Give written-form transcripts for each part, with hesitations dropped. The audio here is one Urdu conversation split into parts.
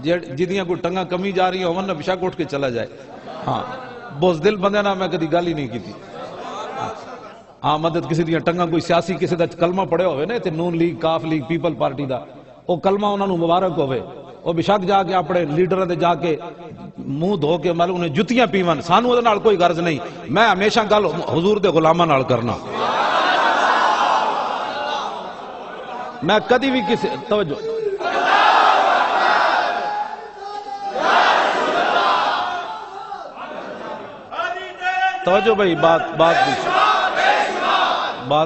جدیاں کوئی ٹنگا کمی جا رہی ہوں نہ بشک اٹھ کے چلا جائے. ہاں بزدل بندے نہ میں کدی گل ہی نہیں کی. ہاں مدد کسی دیا ٹنگا کوئی سیاسی کسی دا کلمہ پڑھے ہوئے نا تے نون لیگ کاف لیگ پیپل پارٹی دا وہ کلمہ انہوں نے مبارک ہوئے وہ بشک جا کے اپنے لیڈراں دے جا کے منہ دھو کے مالو انہیں جتیاں پیون سانو دے نال کوئی غرض نہیں. میں ہمیشہ گل حضور دے غلاماں نال کرنا. میں کدی بھی کسی توجہ بھائی بات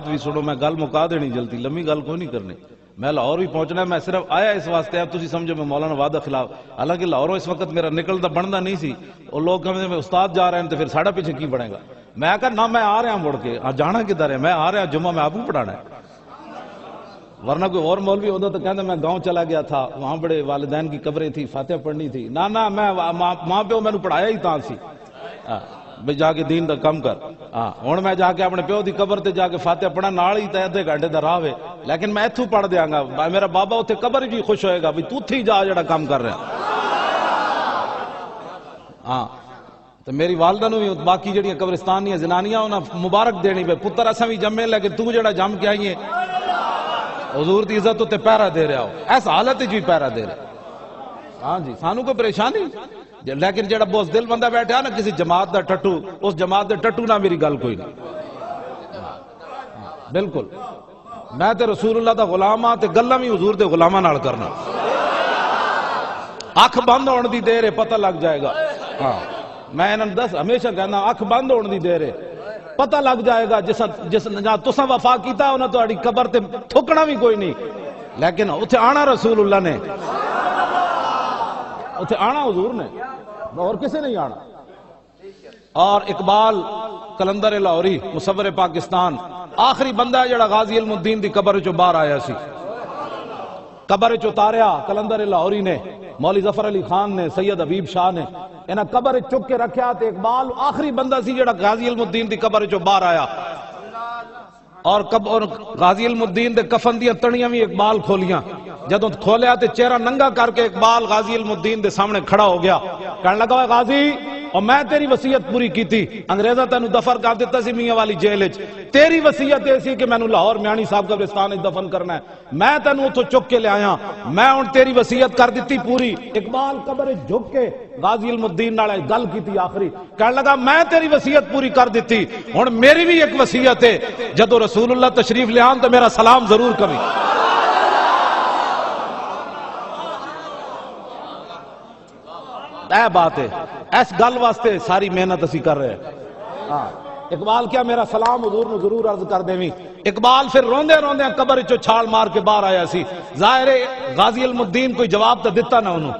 بھی سنو. میں گل مکا دینی جلدی لمبی گل کوئی نہیں کرنی. میں لاہور بھی پہنچنا ہے. میں صرف آیا اس واسطے اب تسی سمجھو میں مولانا وعدہ خلاف حالانکہ لاہوروں اس وقت میرا نکلتا بنتا نہیں سی. اور لوگ کہتے ہیں استاد جا رہے ہیں تو پھر ساڑھا پیچھے کی بڑھے گا. میں کہا نہ میں آ رہا ہوں مڑ کے جانا کدھر ہے. میں آ رہا جمعہ میں آپ کو پڑھانا ہے. ورنہ کوئی اور مولوی ہوتا تو کہتا میں گاؤں چلا گیا تھا وہاں بڑے والدین کی قبریں تھی فاتحہ پڑھنی تھی. نہ میں ماں پیو میں نے پڑھایا ہی تاں سی بھئی جا کے دین دا کم کر. ہوں میں جا کے اپنے پیو دی قبر تے جا کے فاتحہ پڑھا نال ہی تے ادھے گھنٹے دا راہ ہے. لیکن میں اتھوں پڑھ دیاں گا میرا بابا اتھے قبر بھی خوش ہوئے گا بھی تو تھی جا جڑا کام کر رہا. ہاں تو میری والدہ نو بھی باقی جڑیاں قبرستانیاں زنانیاں انہاں مبارک دینی بے پتر اساں بھی جمے لیکن تو جڑا جم کے آئیے حضور دی عزت تے پیرا دے رہا ہو ایس حالت جی پیرا دے رہا. ہاں جی سانو کوئی پریشانی لیکن جڑا بوز دل بندہ بیٹھا نا کسی جماعت دا ٹٹو اس جماعت دے ٹٹو نہ میری گل کوئی نہیں. بالکل میں تے رسول اللہ دا غلام ہاں تے گلاں بھی حضور دے غلاماں نال کرنا. اکھ بند ہون دی دیر ہے پتہ لگ جائے گا. ہاں میں انہاں دس ہمیشہ کہنا اکھ بند ہون دی دیر ہے پتہ لگ جائے گا. جس جہاں تساں وفا کیتا انہاں تہاڈی قبر تے تھکنا بھی کوئی نہیں لیکن اتھے آنا رسول اللہ نے اتھے آنا حضور نے اور کسے نہیں آنا. اور اقبال کلندر لاہوری مصور پاکستان آخری بندہ ہے جڑا غازی علم الدین دی قبر چو باہر آیا سی. قبر چو تاریا کلندر لاہوری نے مولی ظفر علی خان نے سید حبیب شاہ نے انہاں قبر چک کے رکھیا تے اقبال آخری بندہ سی جڑا غازی علم الدین دی قبر چو باہر آیا. اور غازی علم الدین دے کفن دیاں تڑیاں بھی اقبال کھولیاں. جدوں کھولیا تے چہرہ ننگا کر کے اقبال غازی علم الدین دے سامنے کھڑا ہو گیا. کہنے لگا غازی اور میں تیری وصیت پوری کیتی انگریزہ تینوں دفن کر دیتا سی میاں والی جیل وچ. تیری وصیت ایسی کہ مینوں لاہور میانی صاحب قبرستان وچ دفن کرنا ہے. میں تینوں اتھوں چک کے لے آیا. میں ہن تیری وصیت کر دیتی پوری. اقبال قبر وچ جھک کے غازی علم الدین نال گل کیتی آخری. کہنے لگا میں تیری وصیت پوری کر دیتی ہن میری بھی ایک وصیت ہے جدوں رسول اللہ تشریف لے آن تو میرا سلام ضرور کریں. اے بات ہے اس گل واسطے ساری محنت اسی کر رہے ہیں. اقبال کیا میرا سلام حضور نے ضرور عرض کر دیں. اقبال پھر روندے روندے قبر چو چھال مار کے باہر آیا سی. ظاہر غازی علم الدین کوئی جواب تو دیتا نہ انہوں.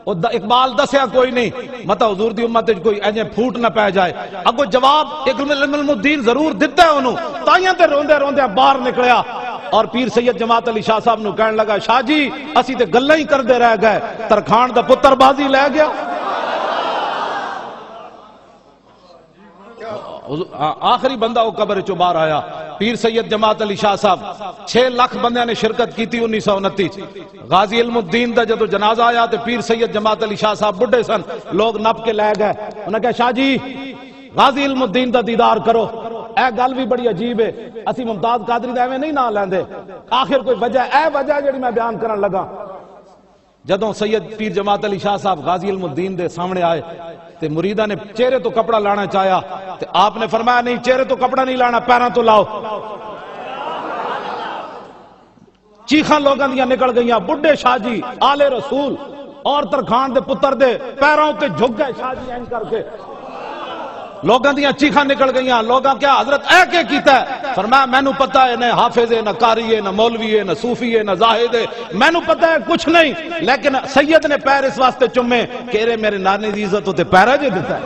اقبال دسیا کوئی نہیں مطلب حضور دی امت کوئی ایجے پھوٹ نہ پہ جائے. اگو جواب علم الدین ضرور دیتا ہے انہوں. تائیاں تے روندے روندے باہر نکلیا اور پیر سید جماعت علی شاہ صاحب نو کہنے لگا شاہ جی اسی تے گلاں ہی کردے رہ گئے ترکھان دا پتر بازی لے گیا. آخری بندہ وہ قبر چو باہر آیا پیر سید جماعت علی شاہ صاحب. 6 لاکھ بندے نے شرکت کی تھی 1929. غازی علم الدین دا جدو جنازہ آیا تو پیر سید جماعت علی شاہ صاحب بڑھے سن لوگ نپ کے لے گئے. انہوں نے کہا شاہ جی غازی علم الدین دا دیدار کرو. اے گل بھی بڑی عجیب ہے اسی ممتاز قادری دا ایویں نہیں نہ لیندے. آخر کوئی وجہ اے وجہ جڑی میں بیان کرن لگا. جدوں سید پیر جماعت علی شاہ صاحب غازی علم الدین دے سامنے آئے تے مریدہ نے چہرے تو کپڑا لانا چاہیا تے آپ نے فرمایا نہیں چہرے تو کپڑا نہیں لانا پیراں تو لاؤ. چیخاں لوگاں دیاں نکل گئیاں. بڈھے شاہ جی آل رسول اور ترکھان دے پتر دے پیراں تے جھک گئے شاہ جی این کر کے. لوگاں دیاں چیخاں نکل گئیاں. لوگاں کیا حضرت اے کے کیتا ہے؟ فرمایا مینوں پتہ ہے نہ حافظ ہے نہ قاری ہے نہ مولوی ہے نہ صوفی ہے نہ زاہد ہے مینوں پتہ ہے کچھ نہیں لیکن سید نے پیر اس واسطے چومے کہ میرے نانے دی عزت ہوتے پیرا جو دیتا ہے.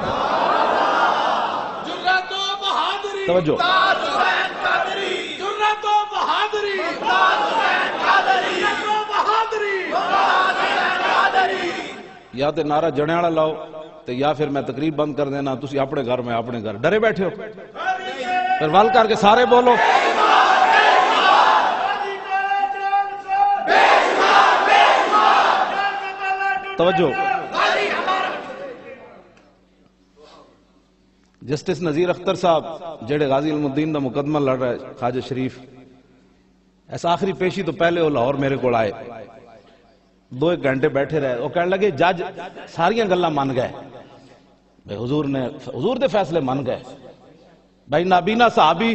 جرأت و بہادری توجہ جرأت و بہادری یا تے نعرہ جنے والا لاؤ یا پھر میں تقریب بند کر دینا. تسی اپنے گھر میں اپنے گھر ڈرے بیٹھے ہو پھر ول کر کے سارے بولو توجہ. جسٹس نذیر اختر صاحب جڑے غازی علم الدین دا مقدمہ لڑ رہے خواجہ شریف، ایسا آخری پیشی تو پہلے وہ لاہور میرے کو آئے 2-1 گھنٹے بیٹھے رہے. وہ کہنے لگے جج ساریاں گلاں مان گئے، حضور دے فیصلے مان گئے. بھائی نابینا صحابی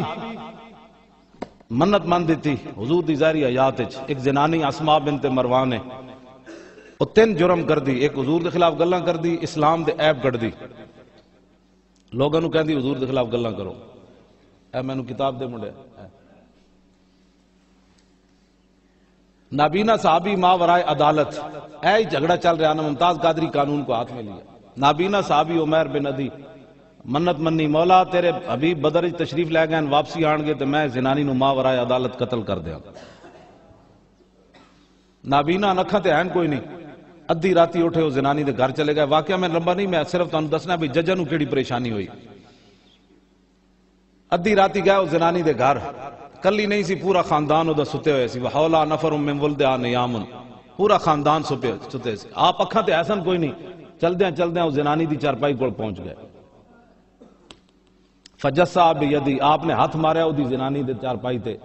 منت مان دیتی حضور دی ظاہری حیات وچ. ایک زنانی اسماء بنت مروان ہے، وہ 3 جرم کر دی. ایک حضور دے خلاف گلاں کر دی، اسلام دے عیب کٹ دی. لوگوں نو کہندی حضور دے خلاف گلاں کرو. اے میں نو کتاب دے منڈے. نابینا صحابی ما ورائے عدالت، اے جھگڑا چل رہا نا، ممتاز قادری قانون کو ہاتھ میں لیا. نابینا صحابی عمیر بن عدی منت منی، مولا تیرے حبیب بدر تشریف لے گئے واپسی آن گے تو میں زنانی نو ما ورائے عدالت قتل کر دیا. نابینا نکھاں تے ہیں کوئی نہیں، ادھی راتی اٹھے وہ زنانی دے گھر چلے گئے. واقعہ میں لمبا نہیں، میں صرف تانوں دسنا بھی ججاں نو کیڑی پریشانی ہوئی. ادھی راتی گئے وہ زنانی دے گھر، کلی نہیں سی، پورا خاندان ادا ستے ہوئے سی. وحولا نفر من ولدہا نیام، پورا خاندان ستے سی. آپ اکھاں تے ایسن کوئی نہیں. چلدیاں وہ زنانی دی چارپائی کو پہنچ گئے. فجسا بیدی، آپ نے ہاتھ ماریا وہ دی زنانی دے چارپائی تے.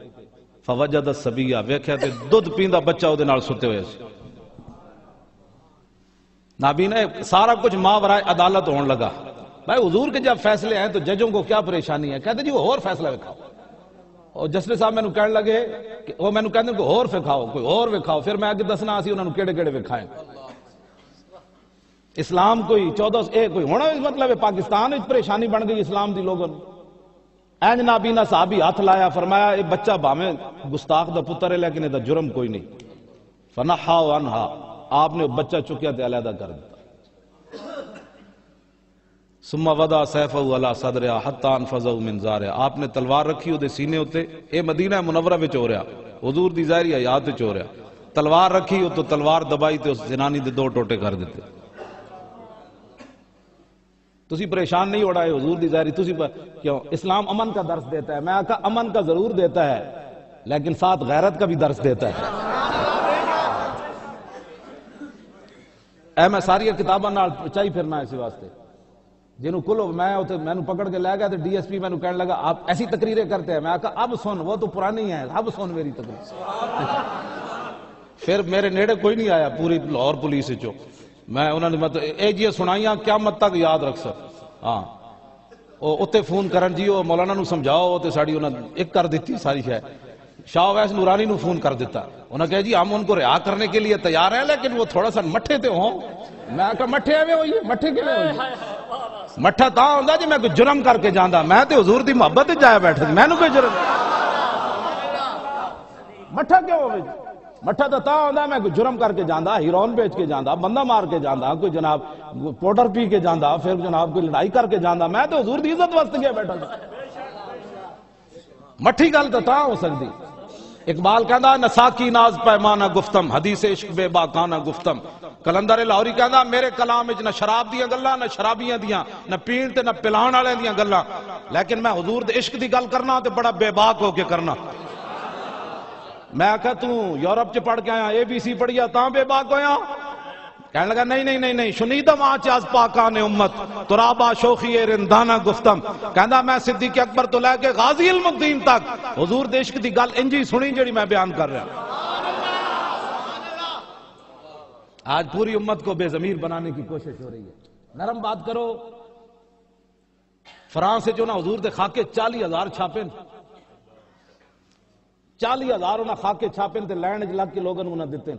فوجد الصبیہ، ویکھیا تے دودھ پیندا بچہ وہ دے نال ستے ہوئے سی. نابینا سارا کچھ ماورائے عدالت ہون لگا. بھائی حضور کے جب فیصلے ہیں تو ججوں کو کیا پریشانی ہے؟ کہتے جی وہ اور فیصلہ وکھاؤ. اور جسٹس صاحب میں کہنے لگے کہ وہ میں کہتے ہیں کوئی اور وکھاؤ، کوئی اور وکھاؤ. پھر میں آگے دسنا اسی انہوں نے کیڑے کیڑے وکھائیں. اسلام کوئی 14 کوئی ہونا مطلب ہے پاکستان ایک پریشانی بن گئی اسلام دی لوگوں. اینج نابینا صحابی ہاتھ لایا، فرمایا یہ بچہ بھاویں گستاخ دا پتر ہے لیکن یہ جرم کوئی نہیں. فنحا عنہا، آپ نے بچہ چکیا تے علیحدہ کر دیا. ثم وضع سیفہ علی صدرہا حتی انفذہ من زارہا، آپ نے تلوار رکھی وہ سینے ہوتے. اے مدینہ منورہ وچ ہو رہا، حضور دی ظاہری حیات وچ ہو رہا. تلوار رکھی تو تلوار دبائی تے اس زنانی دے 2 ٹوٹے کر دیتے. تسی پریشان نہیں ہو رہا ہے حضور دی ظاہری، تسی کیوں؟ اسلام امن کا درس دیتا ہے. میں کہا امن کا ضرور دیتا ہے لیکن ساتھ غیرت کا بھی درس دیتا ہے. اے میں ساری کتاباں نال چاہی پھرنا اسی واسطے. جنہوں کلو میں نے پکڑ کے لے گیا تو ڈی ایس پی میں کہنے لگا آپ ایسی تقریریں کرتے ہیں. میں کہا اب سن، وہ تو پرانی ہے، اب سن میری تقریر. پھر میرے نیڑے کوئی نہیں آیا پوری لاہور پولیس چو. میں انہوں نے مطلب اے جی سنائیاں قیامت تک یاد رکھ سک. ہاں اتنے فون کرن جی وہ مولانا نو سمجھاؤ تو ساری انہوں نے ایک کر دیتی ساری ہے. شاہ ویس نورانی نو فون کر دیتا. انہوں نے کہا جی ہم ان کو رہا کرنے کے لیے تیار ہیں لیکن وہ تھوڑا سا مٹھے تے ہوں. میں کہا مٹھے ایویں ہوئی، مٹھے کیویں ہوئی؟ مٹھا تا ہوندا جی میں کوئی جرم کر کے جاندا. میں تے حضور دی محبت جایا بیٹھا میں نے کوئی جرم. مٹھا کیوں ہوئے؟ مٹھا تا ہوندا میں کوئی جرم کر کے جاندا، ہیرون بیچ کے جاندا، بندہ مار کے جاندا، کوئی جناب پاؤڈر پی کے جاندا، پھر جناب کوئی لڑائی کر کے جاندا. میں تے حضور دی عزت واسطے گیا بیٹھا. مٹھی گل تا ہو سکتی. اقبال کہندا نساکی ناز پیمانہ گفتم، حدیث عشق بے باکانہ گفتم. کلندر لاہوری کہندا میرے کلام وچ نہ شراب دیاں گلاں، نہ شرابیاں دیاں، نہ پین تے نہ پلان والے دیاں گلاں، لیکن میں حضور دے عشق دی گل کرنا تے بڑا بے باک ہو کے کرنا. میں کہا تو یورپ چ پڑھ کے آیا، اے بی سی پڑھیا تاں بے باک ہویا؟ کہنے لگا نہیں شنیدم آج از پاکان امت ترابا شوخی رندانہ گفتم. کہندا میں صدیق اکبر تو لے کے غازی علم الدین تک حضور دے عشق دی گل انجی سنی جڑی میں بیان کر رہا ہوں. آج پوری امت کو بے ضمیر بنانے کی کوشش ہو رہی ہے. نرم بات کرو. فرانس سے جو نا حضور دے خاکے 40,000 چھاپیں، 40,000 انہاں خاکے چھاپیں تے لینڈ جلگ کے لوگوں انہاں دیتے ہیں.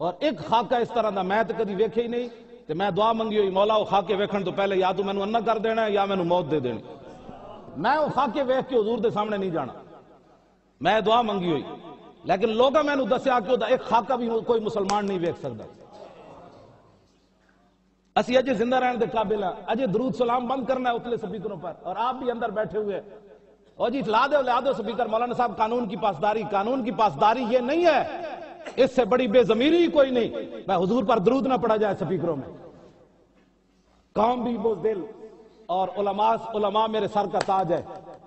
اور ایک خاکہ اس طرح دا میں تے کدی ویکھے ہی نہیں. تے میں دعا منگی ہوئی مولا وہ خاکے ویکھن تو پہلے یا تو مینوں انا کر دینا ہے یا مینوں موت دے دینی. میں وہ خاکے ویکھ کے حضور دے سامنے نہیں جانا. میں دعا منگی ہوئی لیکن لوگاں مینوں دسیا کہ دا ایک خاکہ بھی کوئی مسلمان نہیں ویکھ سکدا. اسی اجے زندہ رہنے دے قابل ہیں. اجے درود سلام بند کرنا ہے اتلے سپیکروں پر اور آپ بھی اندر بیٹھے ہوئے. اور جی لا دو سپیکر. مولانا صاحب قانون کی پاسداری یہ نہیں ہے. اس سے بڑی بے ضمیری کوئی نہیں. میں حضور پر درود نہ پڑھا جائے سپیکروں میں. قوم بھی بزدل اور علماء میرے سر کا تاج ہے.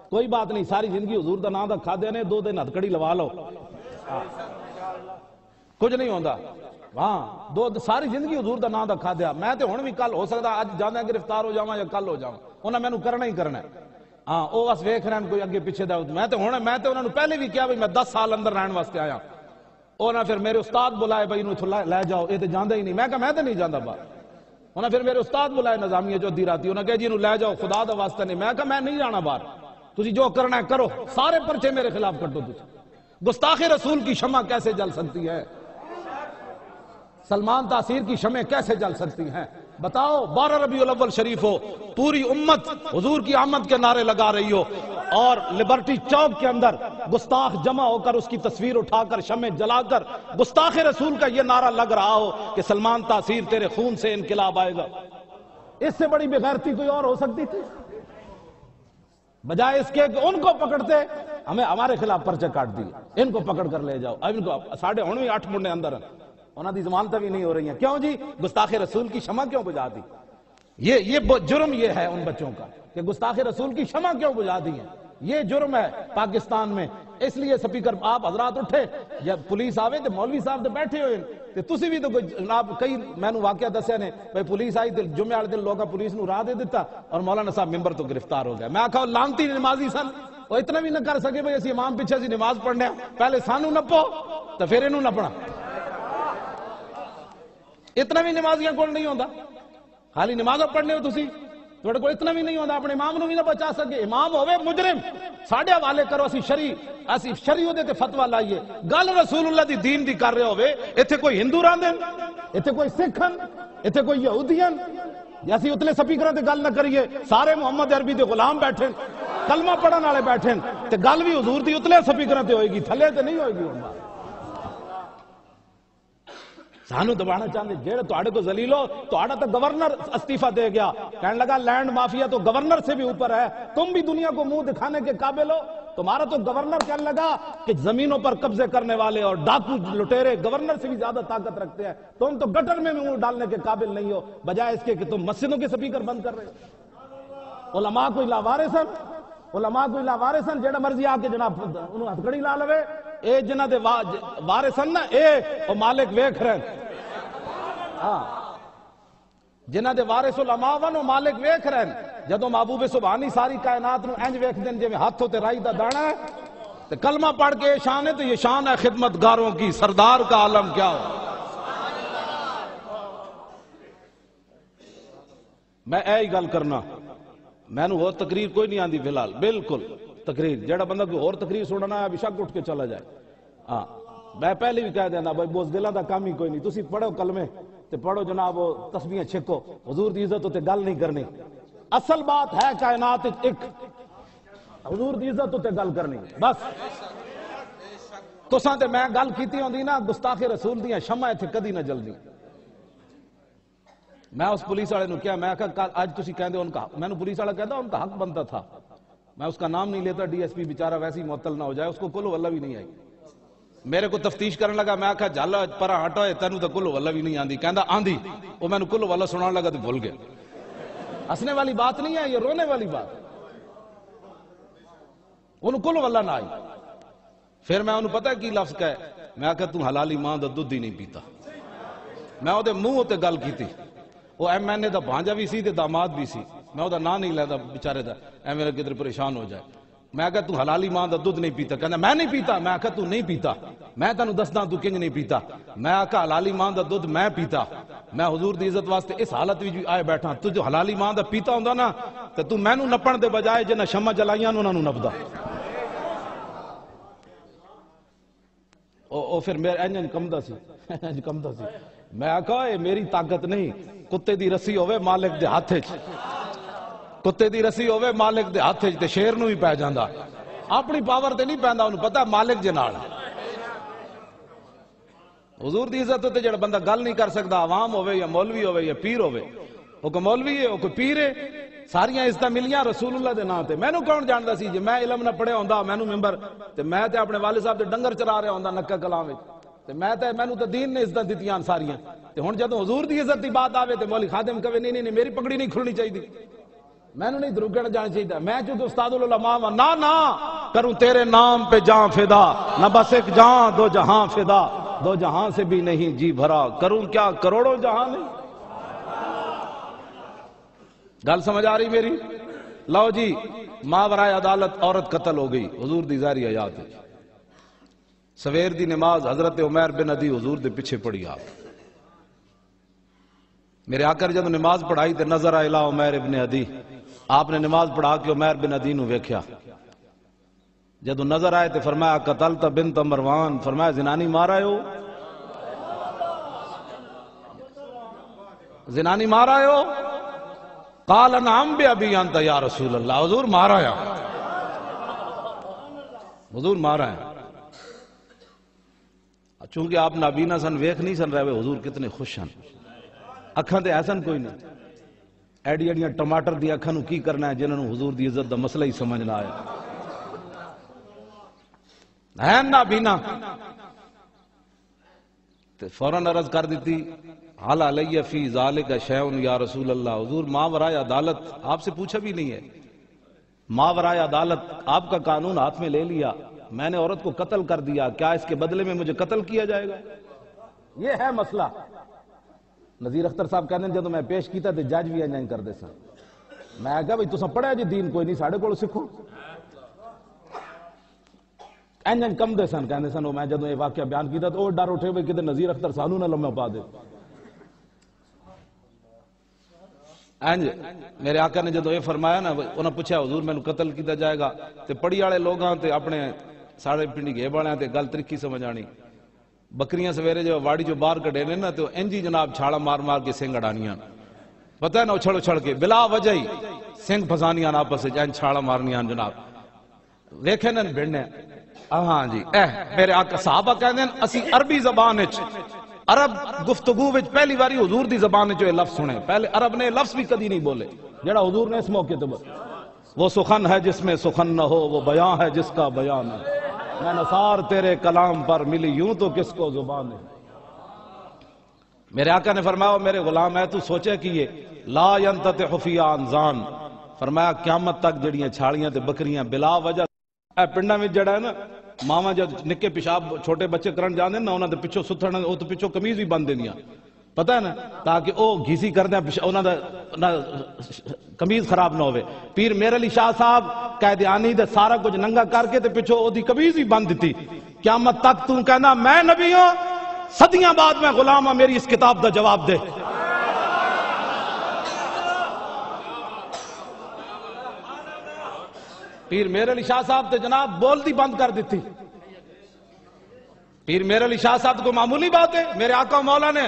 کوئی بات نہیں، ساری زندگی حضور دا نام دا کھا دینے، 2 دن ہتھکڑی لوا لو. کچھ نہیں ہوندا ہاں دو ساری زندگی حضور دا نام دا کھا دیا میں تے ہن بھی کل ہو سکدا اج جاندے گرفتار ہو جاواں یا کل ہو جاواں انہاں مینوں کرنا ہی کرنا ہے ہاں او بس ویکھ رہے ہیں کوئی اگے پیچھے دا میں تے انہاں نوں پہلے بھی کہا بھئی میں 10 سال اندر رہن واسطے آیا انہاں پھر میرے استاد بلائے بھئی انہوں لے جاؤ یہ تے جاندا ہی نہیں میں کہا میں تے نہیں جاندا باہر انہاں پھر میرے استاد بلائے نظامیہ جو ادھی راتی انہاں کہا جی انہوں لے جاؤ خدا دا واسطہ نہیں میں کہا میں نہیں جانا باہر تسی جو کرنا ہے کرو سارے پرچے میرے خلاف کٹو تسی گستاخ رسول کی شمع کیسے جل سکتی ہے سلمان تاثیر کی شمع کیسے جل سکتی ہیں بتاؤ 12 ربیع الاول شریف ہو پوری امت حضور کی آمد کے نعرے لگا رہی ہو اور لبرٹی چوک کے اندر گستاخ جمع ہو کر اس کی تصویر اٹھا کر شمع جلا کر گستاخ رسول کا یہ نعرہ لگ رہا ہو کہ سلمان تاثیر تیرے خون سے انقلاب آئے گا اس سے بڑی بغیرتی کوئی اور ہو سکتی تھی بجائے اس کے کہ ان کو پکڑتے ہمیں ہمارے خلاف پرچہ کاٹ دیے ان کو پکڑ کر لے جاؤ اب ان کو 8:30 منڈے اندر انہاں دی ضمانتیں بھی نہیں ہو رہی ہیں کیوں جی گستاخ رسول کی شمع کیوں بجھا دی یہ جرم یہ ہے ان بچوں کا کہ گستاخ رسول کی شمع کیوں بجھا دی ہیں یہ جرم ہے پاکستان میں اس لیے سپیکر آپ حضرات اٹھے جب پولیس آوے تو مولوی صاحب تو بیٹھے ہوئے تے تسی بھی تو جناب کئی میں نو واقعہ دسیا نے بھئی پولیس آئی تے جمعے والے دن لوگا پولیس نو راہ دے دیتا اور مولانا صاحب ممبر تو گرفتار ہو گیا میں آکھا لانتی نمازی سن وہ اتنا بھی نہ کر سکے بھئی اسی امام پیچھے سی نماز پڑھنے پہلے سانو نپو تو پھر انہوں نپنا اتنا بھی نمازیاں کول نہیں ہوندا خالی نمازوں پڑھنے ہو تسی تھوڑے کو اتنا بھی نہیں ہوندا اپنے امام نو بھی نہ بچا سکے امام ہوئے مجرم ساڑھے حوالے کرو اسی شریع دے تے فتوہ لائیے گل رسول اللہ دی دین دی کر رہے ہوئے ایتھے کوئی ہندو راندن ایتھے کوئی سکھن ایتھے کوئی یہودین یا اسی اتلے سپیکروں تے گل نہ کریے سارے محمد عربی دے غلام بیٹھیں کلمہ پڑھن والے بیٹھیں تے گل بھی حضور دی اتلے سپیکروں تے ہوئے گی تھلے تے نہیں ہوئے گی سانو دبانا چاہتے جیڑے توڑے کو ذلیلو توڑا تو گورنر استعفیٰ دے گیا کہنے لگا لینڈ مافیا تو گورنر سے بھی اوپر ہے تم بھی دنیا کو منہ دکھانے کے قابل ہو تمہارا تو گورنر کہنے لگا کہ زمینوں پر قبضے کرنے والے اور ڈاکو لٹیرے گورنر سے بھی زیادہ طاقت رکھتے ہیں تم تو گٹر میں منہ ڈالنے کے قابل نہیں ہو بجائے اس کے کہ تم مسجدوں کے سپیکر بند کر رہے ہو علماء کوئی لاوارثن جیڑا مرضی آ کے جناب انہوں ہتھکڑی لا لوے اے جنہ دے وارثن نا اے او مالک ویکھ رہے ہاں جنہ دے وارث علماء ون او مالک ویکھ رہے جدوں محبوب سبحانی ساری کائنات نو انج ویکھ دین جویں ہاتھ ہوتے رائی دا دانا ہے تے کلمہ پڑھ کے شان ہے تو یہ شان ہے خدمتگاروں کی سردار کا عالم کیا ہو میں اے ہی گل کرنا میں نو اور تقریر کوئی نہیں آندی فی الحال بالکل تقریر جیڑا بندہ کوئی اور تقریر سننا ہے بشک اٹھ کے چلا جائے ہاں میں پہلے بھی کہہ دینا بھائی بوز دلہ دا کام ہی کوئی نہیں تسی پڑھو کلمے تے پڑھو جناب تسبیحیں چھکو حضور دی عزت تے گل نہیں کرنی اصل بات ہے کائنات ایک حضور دی عزت تے گل کرنی بس تساں تے میں گل کیتی ہوندی نا گستاخ رسول دیاں شمع ایتھے کدی نہ جلدی میں اس پولیس والے نو کیا میں کہا آج تسی کہندے ان کا میں نے پولیس والا کہتا ان کا حق بنتا تھا میں اس کا نام نہیں لیتا ڈی ایس پی بیچارہ ویسے ہی معطل نہ ہو جائے اس کو کل واللہ بھی نہیں آئی میرے کو تفتیش کرنے لگا میں کہا جالا پرا ہٹا ہے تینوں تو کل واللہ بھی نہیں آندی کہندا آندی وہ میں نے کل واللہ سنان لگا تو بھول گیا ہنسنے والی بات نہیں ہے یہ رونے والی بات انہوں کل واللہ نہ آئی پھر میں انہوں پتہ کی لفظ کہے میں کہا تو حلالی ماں دا دودھ ہی نہیں پیتا میں وہ دے منہ ہوتے گل کی تھی وہ ایم این اے دا بھانجا بھی سی تے داماد بھی سی میں وہ دا نا نہیں لیتا بیچارے دا ایم این اے کدھر پریشان ہو جائے میں کہا تو حلالی ماں دا دودھ نہیں پیتا کہنا میں نہیں پیتا میں کہا تو نہیں پیتا میں تینوں دسنا تو کنج نہیں پیتا میں کہا حلالی ماں دا دودھ میں پیتا میں حضور دی عزت واسطے اس حالت بھی آئے بیٹھا تو جو حلالی ماں دا پیتا ہوندا نا تو میں نو نپن دے بجائے جنہ شمع جلائیاں نو نو نپدا او پھر میرے انج کمدا سی میں کہا اے میری طاقت نہیں کتے دی رسی ہوئے مالک دے ہاتھے کتے دی رسی ہوئے مالک دے ہاتھے تے شیر نو ہی پہ جاندا اپنی پاور تے نہیں پہندا انہوں پتہ مالک جے نال حضور دی عزت تے جڑا بندہ گل نہیں کر سکدا عوام ہوئے یا مولوی ہوئے یا پیر ہوئے وہ کوئی مولوی ہے وہ کوئی پیر ہے ساریاں عزتاں ملیاں رسول اللہ دے نام تے میں نو کون جاندا سی جے میں علم نہ پڑھیا ہوندا میں نو ممبر تے میں تے اپنے والد صاحب دے ڈنگر چرا رہا ہوندا نکا کلام وچ تے میں نو تے دین نے عزت دتیاں ساریاں تے ہن جدوں حضور دی عزت دی بات آوے تے مولوی خادم کہے نہیں میری پگڑی نہیں کھلنی چاہیے میں نو نہیں دروگڑ جانا چاہیے میں چونکہ استاد العلماء ہوں نا کروں تیرے نام پہ جان فدا نہ بس ایک جان دو جہاں فدا دو جہاں سے بھی نہیں جی بھرا، کروں کیا کروڑوں جہاں نہیں۔ گل سمجھ آ رہی میری؟ لو جی، ماورائے عدالت عورت قتل ہو گئی، حضور دی ظاہری حیات ہے۔ سویر دی نماز حضرت عمیر بن عدی حضور دے پیچھے پڑھی آپ۔ میرے آقا نے جب نماز پڑھائی تے نظر آئے لا عمیر بن عدی، آپ نے نماز پڑھا کے عمیر بن عدی نو ویکھیا، جب نظر آئے تے فرمایا قتلت بنت مروان، فرمایا زنانی مارا ہو، زنانی مارا ہو؟ قال نعم بأبی انت یا رسول اللہ، حضور مارا ہے، حضور مارا ہے۔ چونکہ آپ نابینا سن، ویکھ نہیں سن رہے، حضور کتنے خوش ہیں، اکھاں تے ایسن کوئی نہیں، ایڈی ایڈیاں ٹماٹر دی اکھاں نو کی کرنا ہے جنہاں نو حضور دی عزت دا مسئلہ ہی سمجھ نہ آیا، ہے نابینا۔ تے فوراً عرض کر دیتی حل علیہ فی ذالک شیء یا رسول اللہ، حضور ماورائے عدالت آپ سے پوچھا بھی نہیں ہے، ماورائے عدالت آپ کا قانون ہاتھ میں لے لیا، میں نے عورت کو قتل کر دیا، کیا اس کے بدلے میں مجھے قتل کیا جائے گا؟ یہ ہے مسئلہ۔ نذیر اختر صاحب کہنے جب میں پیش کیتا تے جج بھی انجن کر دے سن، میں کہا بھئی تساں پڑھیا جی دین کوئی نہیں، ساڑھے کو سکھو، انجن کم دے سن، کہنے سن میں جب یہ واقعہ بیان کیتا تو ڈر اٹھے بھئی کدھر نذیر اختر سانو نہ لمحہ پا دے۔ میرے آقا نے جدو یہ فرمایا نا، انہوں نے پوچھا حضور میں نے قتل کیتا جائے گا، تے پڑی والے لوگاں تے اپنے ساڑھے پنڈی گئے بڑھے تے گل ترکی سمجھ آنی، بکریاں سویرے جو واڑی جو باہر کڑے نے نا تو انجی جناب چھاڑا مار مار کے سنگ اڑانیاں، پتہ ہے نا اچھڑ اچھڑ کے بلا وجہ ہی سنگ پھسانیاں آپس سے جائیں چھاڑا مارنیاں جناب، ویکھے نا بھڑنے۔ ہاں جی، میرے آقا صحابہ کہنے ہیں اسی عربی زبان اچ، عرب گفتگو وچ پہلی باری حضور دی زبان جو یہ لفظ سنے، پہلے عرب نے لفظ بھی کدی نہیں بولے جڑا حضور نے اس موقع تے بولے۔ وہ سخن ہے جس میں سخن نہ ہو، وہ بیان ہے جس کا بیان ہے، میں نثار تیرے کلام پر ملی یوں تو کس کو زبان ہے۔ میرے آقا نے فرمایا میرے غلام ہے تو سوچے کہ یہ لا ینتطع فی انزان، فرمایا قیامت تک جڑیاں چھاڑیاں تے بکریاں بلا وجہ اے پنڈا میں جڑا ہے نا ماما جب نکے پیشاب چھوٹے بچے کرن جاندے نا انہاں دے پچھو ستھن او تو پچھو قمیض بھی بن دیندیاں، پتہ ہے نا تاکہ او گھیسی کردے انہاں دا قمیض خراب نہ ہوئے۔ پیر میر علی شاہ صاحب قیدیانی دے سارا کچھ ننگا کر کے تے پچھو او دی قمیض بھی بن دیتی، قیامت تک تو کہنا میں نبی ہوں، صدیاں بعد میں غلام ہوں، میری اس کتاب دا جواب دے۔ پیر میر علی شاہ صاحب تے جناب بول دی بند کر دیتی۔ پیر میر علی شاہ صاحب کو معمولی بات ہے، میرے آقا مولا نے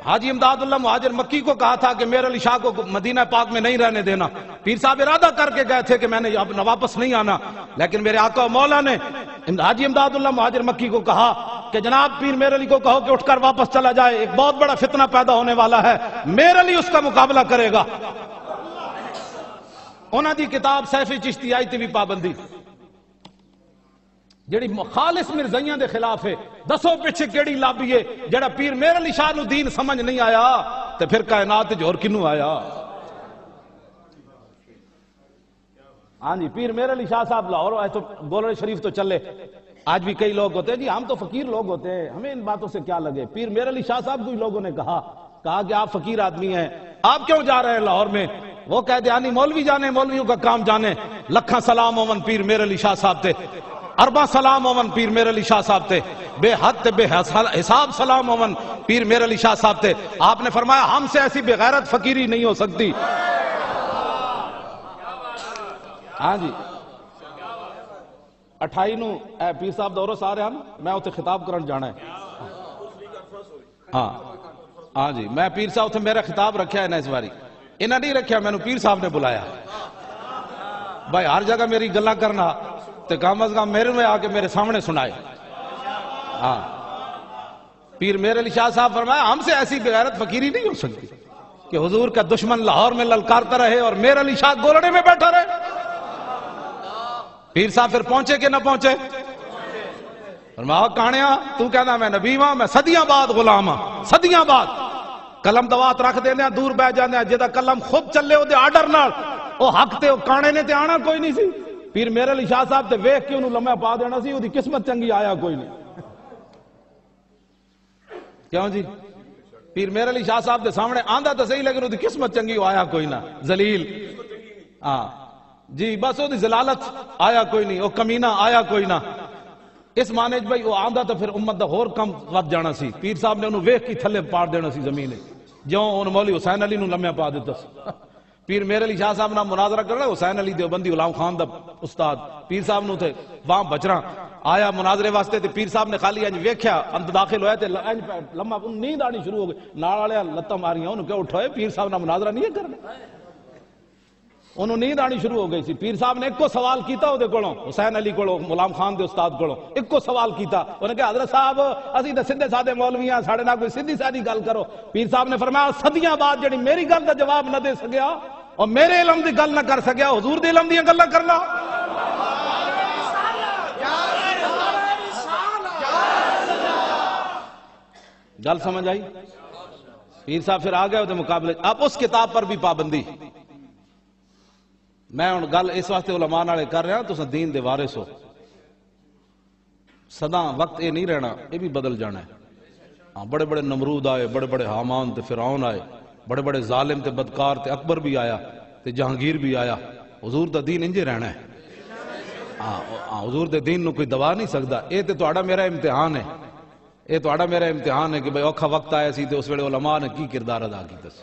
حاجی امداد اللہ مہاجر مکی کو کہا تھا کہ میر علی شاہ کو مدینہ پاک میں نہیں رہنے دینا، پیر صاحب ارادہ کر کے گئے تھے کہ میں نے اب واپس نہیں آنا، لیکن میرے آقا مولا نے حاجی امداد اللہ مہاجر مکی کو کہا کہ جناب پیر میر علی کو کہو کہ اٹھ کر واپس چلا جائے، ایک بہت بڑا فتنہ پیدا ہونے والا ہے، میر علی اس کا مقابلہ کرے گا۔ انہاں دی کتاب سیف چشتی آئی تی بھی پابندی جڑی خالص مرزائیاں دے خلاف ہے، دسو پیچھے کیڑی لابی ہے جڑا پیر میر علی شاہ نو دین سمجھ نہیں آیا تے پھر کائنات جو اور کنو آیا۔ ہاں جی، پیر میر علی شاہ صاحب لاہور آئے تو گولڑے شریف تو چلے، آج بھی کئی لوگ ہوتے ہیں جی ہم تو فقیر لوگ ہوتے ہیں ہمیں ان باتوں سے کیا لگے۔ پیر میر علی شاہ صاحب کو لوگوں نے کہا کہ آپ فقیر آدمی ہیں، آپ کیوں جا رہے ہیں لاہور میں؟ وہ قیدیانی مولوی جانے، مولویوں کا کام جانے، لکھاں سلام اومن پیر میر علی شاہ صاحب تے، ارباں سلام اومن پیر میر علی شاہ صاحب تے، بے حد تے بے حساب سلام اومن پیر میر علی شاہ صاحب تے۔ آپ نے فرمایا ہم سے ایسی بغیرت فقیری نہیں ہو سکتی۔ ہاں جی، 28 نو اے پیر صاحب دورو سارے ہیں، میں اتنے خطاب کرن جانا ہے۔ ہاں جی، میں پیر صاحب اتنے میرا خطاب رکھیا ہے نا اس باری، انہاں نہیں رکھیا، میں نے پیر صاحب نے بلایا بھائی ہر جگہ میری گلاں کرنا تے کم از کم میرے میں آ کے میرے سامنے سنائے۔ ہاں، پیر میر علی شاہ صاحب فرمایا ہم سے ایسی بغیرت فقیری نہیں ہو سکتی کہ حضور کا دشمن لاہور میں للکارتا رہے اور میر علی شاہ گولڑے میں بیٹھا رہے۔ پیر صاحب پھر پہنچے کہ نہ پہنچے؟ فرمایا کہانیاں تو کہنا میں نبی ہاں، میں صدیاں بعد غلام ہاں، صدیاں بعد قلم دوات رکھ دینے دور بہ جانے جدا قلم خود چلے ہو دے آرڈر نال او حق تے او کانے نے تے آنا کوئی نہیں سی۔ پیر میر علی شاہ صاحب تے ویکھ کے انہوں لمحہ پا دینا سی، او دی قسمت چنگی آیا کوئی نہیں۔ کیوں جی؟ پیر میر علی شاہ صاحب دے سامنے آندا تو صحیح لیکن وہ قسمت چنگی ہو آیا کوئی نہ، ذلیل ہاں جی، بس وہ زلالت آیا کوئی نہیں، وہ کمینہ آیا کوئی نہ۔ اس معنی بھائی وہ آندا تو پھر امت دا ہور کم ود جانا سی، پیر صاحب نے انہوں ویکھ کی تھلے پاڑ دینا سی زمین، جوں انہوں مولوی حسین علی نو لمحہ پا دیتا سی۔ پیر میر علی شاہ صاحب نہ مناظرہ کرنا، حسین علی دیوبندی غلام خان دا استاد پیر صاحب نو تھے وہاں بچرا آیا مناظرے واسطے، تے پیر صاحب نے خالی انج ویکھیا اندر داخل ہویا تے انج لمحہ نیند آنی شروع ہو گئی، نال والے لتاں ماریاں انہوں کہ اٹھوئے پیر صاحب نہ مناظرہ نہیں کرنا، انہوں نیند آنی شروع ہو گئی سی۔ پیر صاحب نے ایک کو سوال کیتا او دے کولوں، حسین علی کولوں، غلام خان دے استاد کولوں ایک کو سوال کیتا، انہوں نے کہا حضرت صاحب اسی تے سیدھے سادے مولوی ہاں، ساڈے نال کوئی سیدھی سادی گل کرو۔ پیر صاحب نے فرمایا صدیاں بعد جڑی میری گل دا جواب نہ دے سکیا اور میرے علم دی گل نہ کر سکیا، حضور دے علم دیاں گلاں کرنا۔ گل سمجھ آئی؟ پیر صاحب پھر آ گئے ہوتے مقابلے، اب اس کتاب پر بھی پابندی۔ میں ان گل اس واسطے علماء نالے کر رہا تو دین دے وارث ہو، سدا وقت یہ نہیں رہنا، یہ بھی بدل جانا ہے۔ ہاں بڑے بڑے نمرود آئے، بڑے بڑے حامان تے فرعون آئے، بڑے بڑے ظالم تے بدکار تے اکبر بھی آیا تے جہانگیر بھی آیا، حضور دا دین انجے رہنا ہے۔ ہاں حضور دے دین نو کوئی دبا نہیں سکتا، یہ تے تہاڈا میرا امتحان ہے، یہ تہاڈا میرا امتحان ہے کہ بھئی اوکھا وقت آیا سی تے اس ویلے علماء نے کی کردار ادا کیتا سی،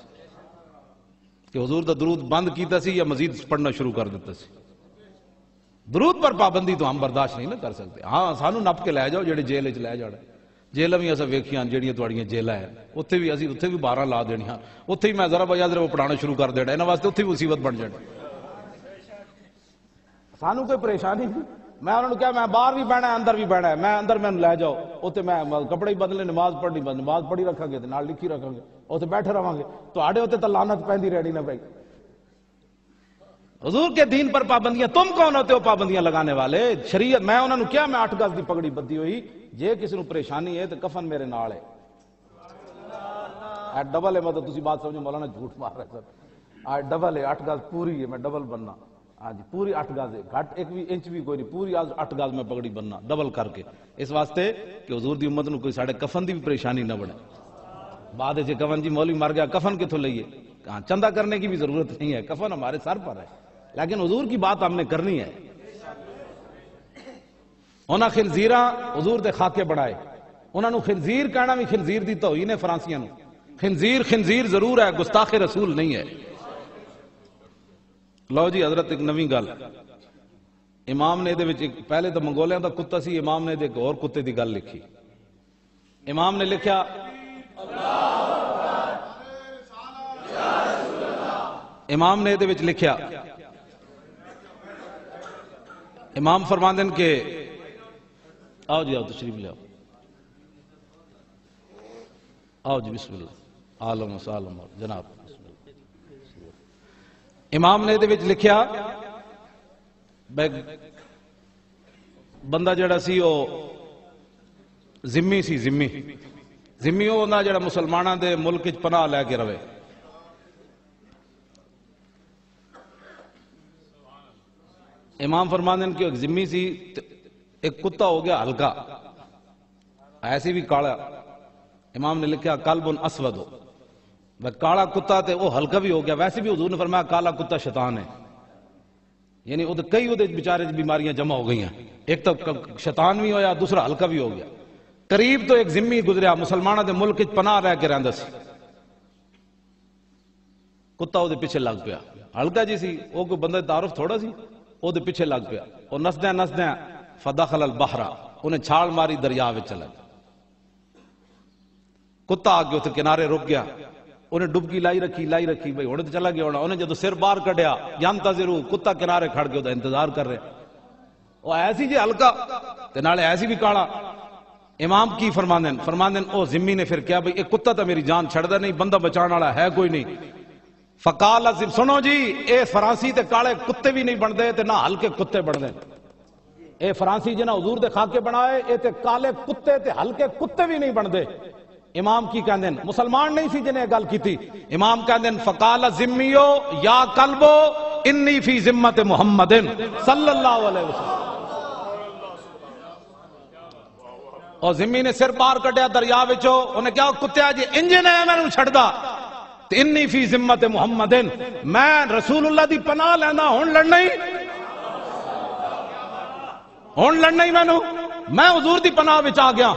کہ حضور دا درود بند کیتا سی یا مزید پڑھنا شروع کر دیتا سی۔ درود پر پابندی تو ہم برداشت نہیں نہ کر سکتے۔ ہاں سانو نپ کے لے جاؤ جڑے جیل وچ لے جانا، جیلاں بھی اساں ویکھیاں جڑیاں تواڈیاں جیلاں ہیں، اوتھے بھی اسی اوتھے بھی 12 لا دینیاں، اوتھے ہی میں ذرا بیاض وہ پڑھانا شروع کر دینا، انہاں واسطے اوتھے بھی مصیبت بن جانی۔ سانو کوئی پریشانی نہیں، میں انہوں نے کہا میں باہر بھی بہنا ہے اندر بھی بہنا ہے، میں اندر میں لے جاؤ، اوتھے میں کپڑے ہی بدلنے، نماز پڑھنی بس نماز پڑھی رکھاں گے تے نال لکھی رکھاں گے، اوتھے بیٹھے رہاں گے، تواڈے اوتے تے لعنت پیندی رہنی نہ پئی۔ حضور کے دین پر پابندیاں، تم کون ہوتے ہو پابندیاں لگانے والے؟ شریعت میں انہوں نے کیا میں 8 گز دی پگڑی بدھی ہوئی، جے کسی نو پریشانی ہے تو کفن میرے نال ہے، ڈبل ہے، مطلب تسی بات سمجھو مولانا جھوٹ مار رہے سر، ڈبل ہے 8 گز پوری ہے، میں ڈبل بننا، ہاں جی پوری 8 گز ہے، گھٹ 1 انچ بھی کوئی نہیں، پوری 8 گز میں پگڑی بننا ڈبل کر کے، اس واسطے کہ حضور دی امت نو کوئی ساڑھے کفن دی بھی پریشانی نہ بڑھے۔ بعد ہے کفن جی مولوی مر گیا کفن کتوں لئیے، کہاں چندہ کرنے کی بھی ضرورت نہیں ہے، کفن ہمارے سر پر ہے، لیکن حضور کی بات ہم نے کرنی ہے۔ انہاں خنزیراں حضور دے خاکے بنائے، انہاں نو خنزیر کہنا بھی خنزیر دی توہین ہے فرانسیاں نو، خنزیر خنزیر ضرور ہے، گستاخ رسول نہیں ہے۔ لو جی حضرت ایک نویں گل، امام نے دے وچ پہلے تو منگولیاں دا کتا سی، امام نے دے ایک اور کتے دی گل لکھی، امام نے لکھیا امام نے دے وچ لکھیا، امام فرماندن کہ آؤ جی آؤ تشریف لے آؤ جی بسم اللہ عالم و سالم جناب۔ امام نے دے وچ لکھیا بندہ جڑا سی او ذمی سی، ذمی او ہونا جڑا مسلماناں دے ملک وچ پناہ لے کے رہے، امام فرماندن کہ ایک ذمی سی، ایک کتا ہو گیا ہلکا، ایسی بھی کالا، امام نے لکھا کلب اسود ہو، کالا کتا تے وہ ہلکا بھی ہو گیا، ویسے بھی حضور نے فرمایا کالا کتا شیطان ہے، یعنی وہ کئی وہ بیچارے بیماریاں جمع ہو گئی ہیں، ایک تو شیطان بھی ہویا، دوسرا ہلکا بھی ہو گیا۔ قریب تو ایک ذمی گزریا مسلمانوں دے ملک وچ پناہ رہ کے رہندا سی، کتا وہ پیچھے لگ پیا، ہلکا جی سی، وہ کوئی بندہ تعارف تھوڑا سی، وہ پیچھے لگ پیا، اور نسدیاں نسدیاں فدخل البحر، انہیں چھال ماری دریا وچ چلا گیا، کتا آگے اتنے کنارے رک گیا، انہیں ڈبکی لائی رکھی بھائی ہونے تو چلا گیا ہونا، انہیں جدو سر باہر کڈیا ینتظرو، کتا کنارے کھڑ کے ہوتا انتظار کر رہے، وہ ایسی جی ہلکا تے نالے ایسی بھی کالا۔ امام کی فرماندن او ذمی نے پھر کیا بھئی ایک کتا تو میری جان چھڑ دا نہیں، بندہ بچان والا ہے کوئی نہیں، فقال سنو جی اے فرانسی تے کالے کتے بھی نہیں بندے تے نہ ہلکے کتے بندے، اے فرانسی جنہ حضور دے خاکے بنائے اے تے کالے کتے تے ہلکے کتے بھی نہیں بندے۔ امام کی کہندن مسلمان نہیں سی جنہیں گل کی تھی، امام کہندن فقال ذمیو یا قلبو انی فی ذمت محمد صلی اللہ علیہ وسلم، اور زمین نے سر پار کٹیا دریا وچوں انہیں کیا کتیا جی انجن ہے میں نے چھڑ دا انی فی ذمت محمد میں رسول اللہ دی پناہ لینا ہون لڑنا ہی میں حضور دی پناہ وچ آ گیا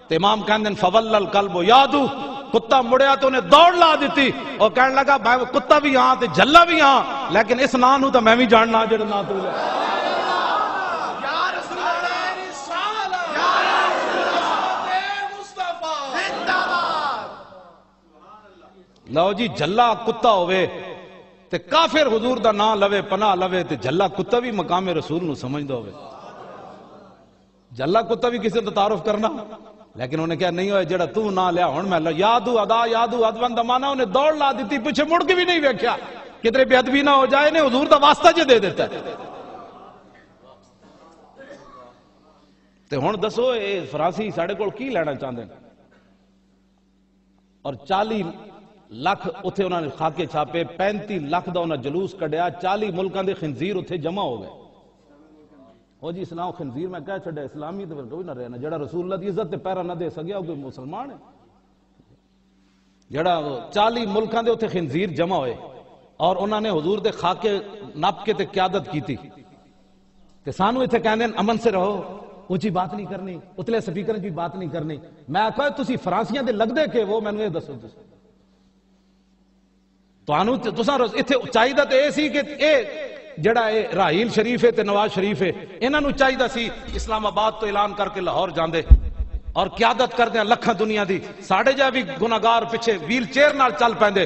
تے امام کہندے فول القلب یادو کتا مڑیا تو انہیں دوڑ لا دیتی اور کہنے لگا بھائی کتا بھی ہاں تے جھلا بھی ہاں لیکن اس نا نو تو میں بھی جاننا جڑا نا تو لو جی جھلا کتا ہوئے تے کافر حضور دا نا لوے پناہ لوے تے جھلا کتا بھی مقام رسول نو سمجھ دو ہوئے جھلا کتا بھی کسی نے تعارف کرنا لیکن انہیں کہا نہیں ہوئے جڑا تو نہ لیا ہون میں یادو ادا یادو ادوان دمانا انہیں دوڑ لا دیتی پیچھے مڑ کے بھی نہیں ویکھیا کدھر بے ادبی نہ ہو جائے نے حضور دا واسطہ جے دے دیتا ہے تے ہون دسو اے فرانسی ساڑھے کول کی لینا چاہتے ہیں اور 40 لاکھ اتھے انہوں نے خاکے چھاپے 35 لاکھ دا انہوں نے جلوس کڑیا 40 ملکان دے خنزیر اتھے جمع ہو گئے او جی اسلام خنزیر میں کہہ چھڑے اسلامی تو کوئی نہ رہنا جڑا رسول اللہ دی عزت تے پیرا نہ دے سکیا کوئی مسلمان ہے جڑا 40 ملکان دے اتھے خنزیر جمع ہوئے اور انہوں نے حضور دے خاکے ناپ کے تے قیادت کی تھی تے سانو اتھے کہندے امن سے رہو اونچی بات نہیں کرنی اتلے سپیکر کی بات نہیں کرنی میں کہا تسی فرانسیاں دے لگ دے کہ وہ میں نے دسو تو اتھے چاہیدہ تے اے سی کہ اے جڑا اے راحیل شریف ہے تے نواز شریف ہے انہاں نو چاہیدہ سی اسلام آباد تو اعلان کر کے لاہور جاندے اور قیادت کر دیں لکھاں دنیا دی ساڑھے جا بھی گناہگار پیچھے ویل چیئر نال چل پیندے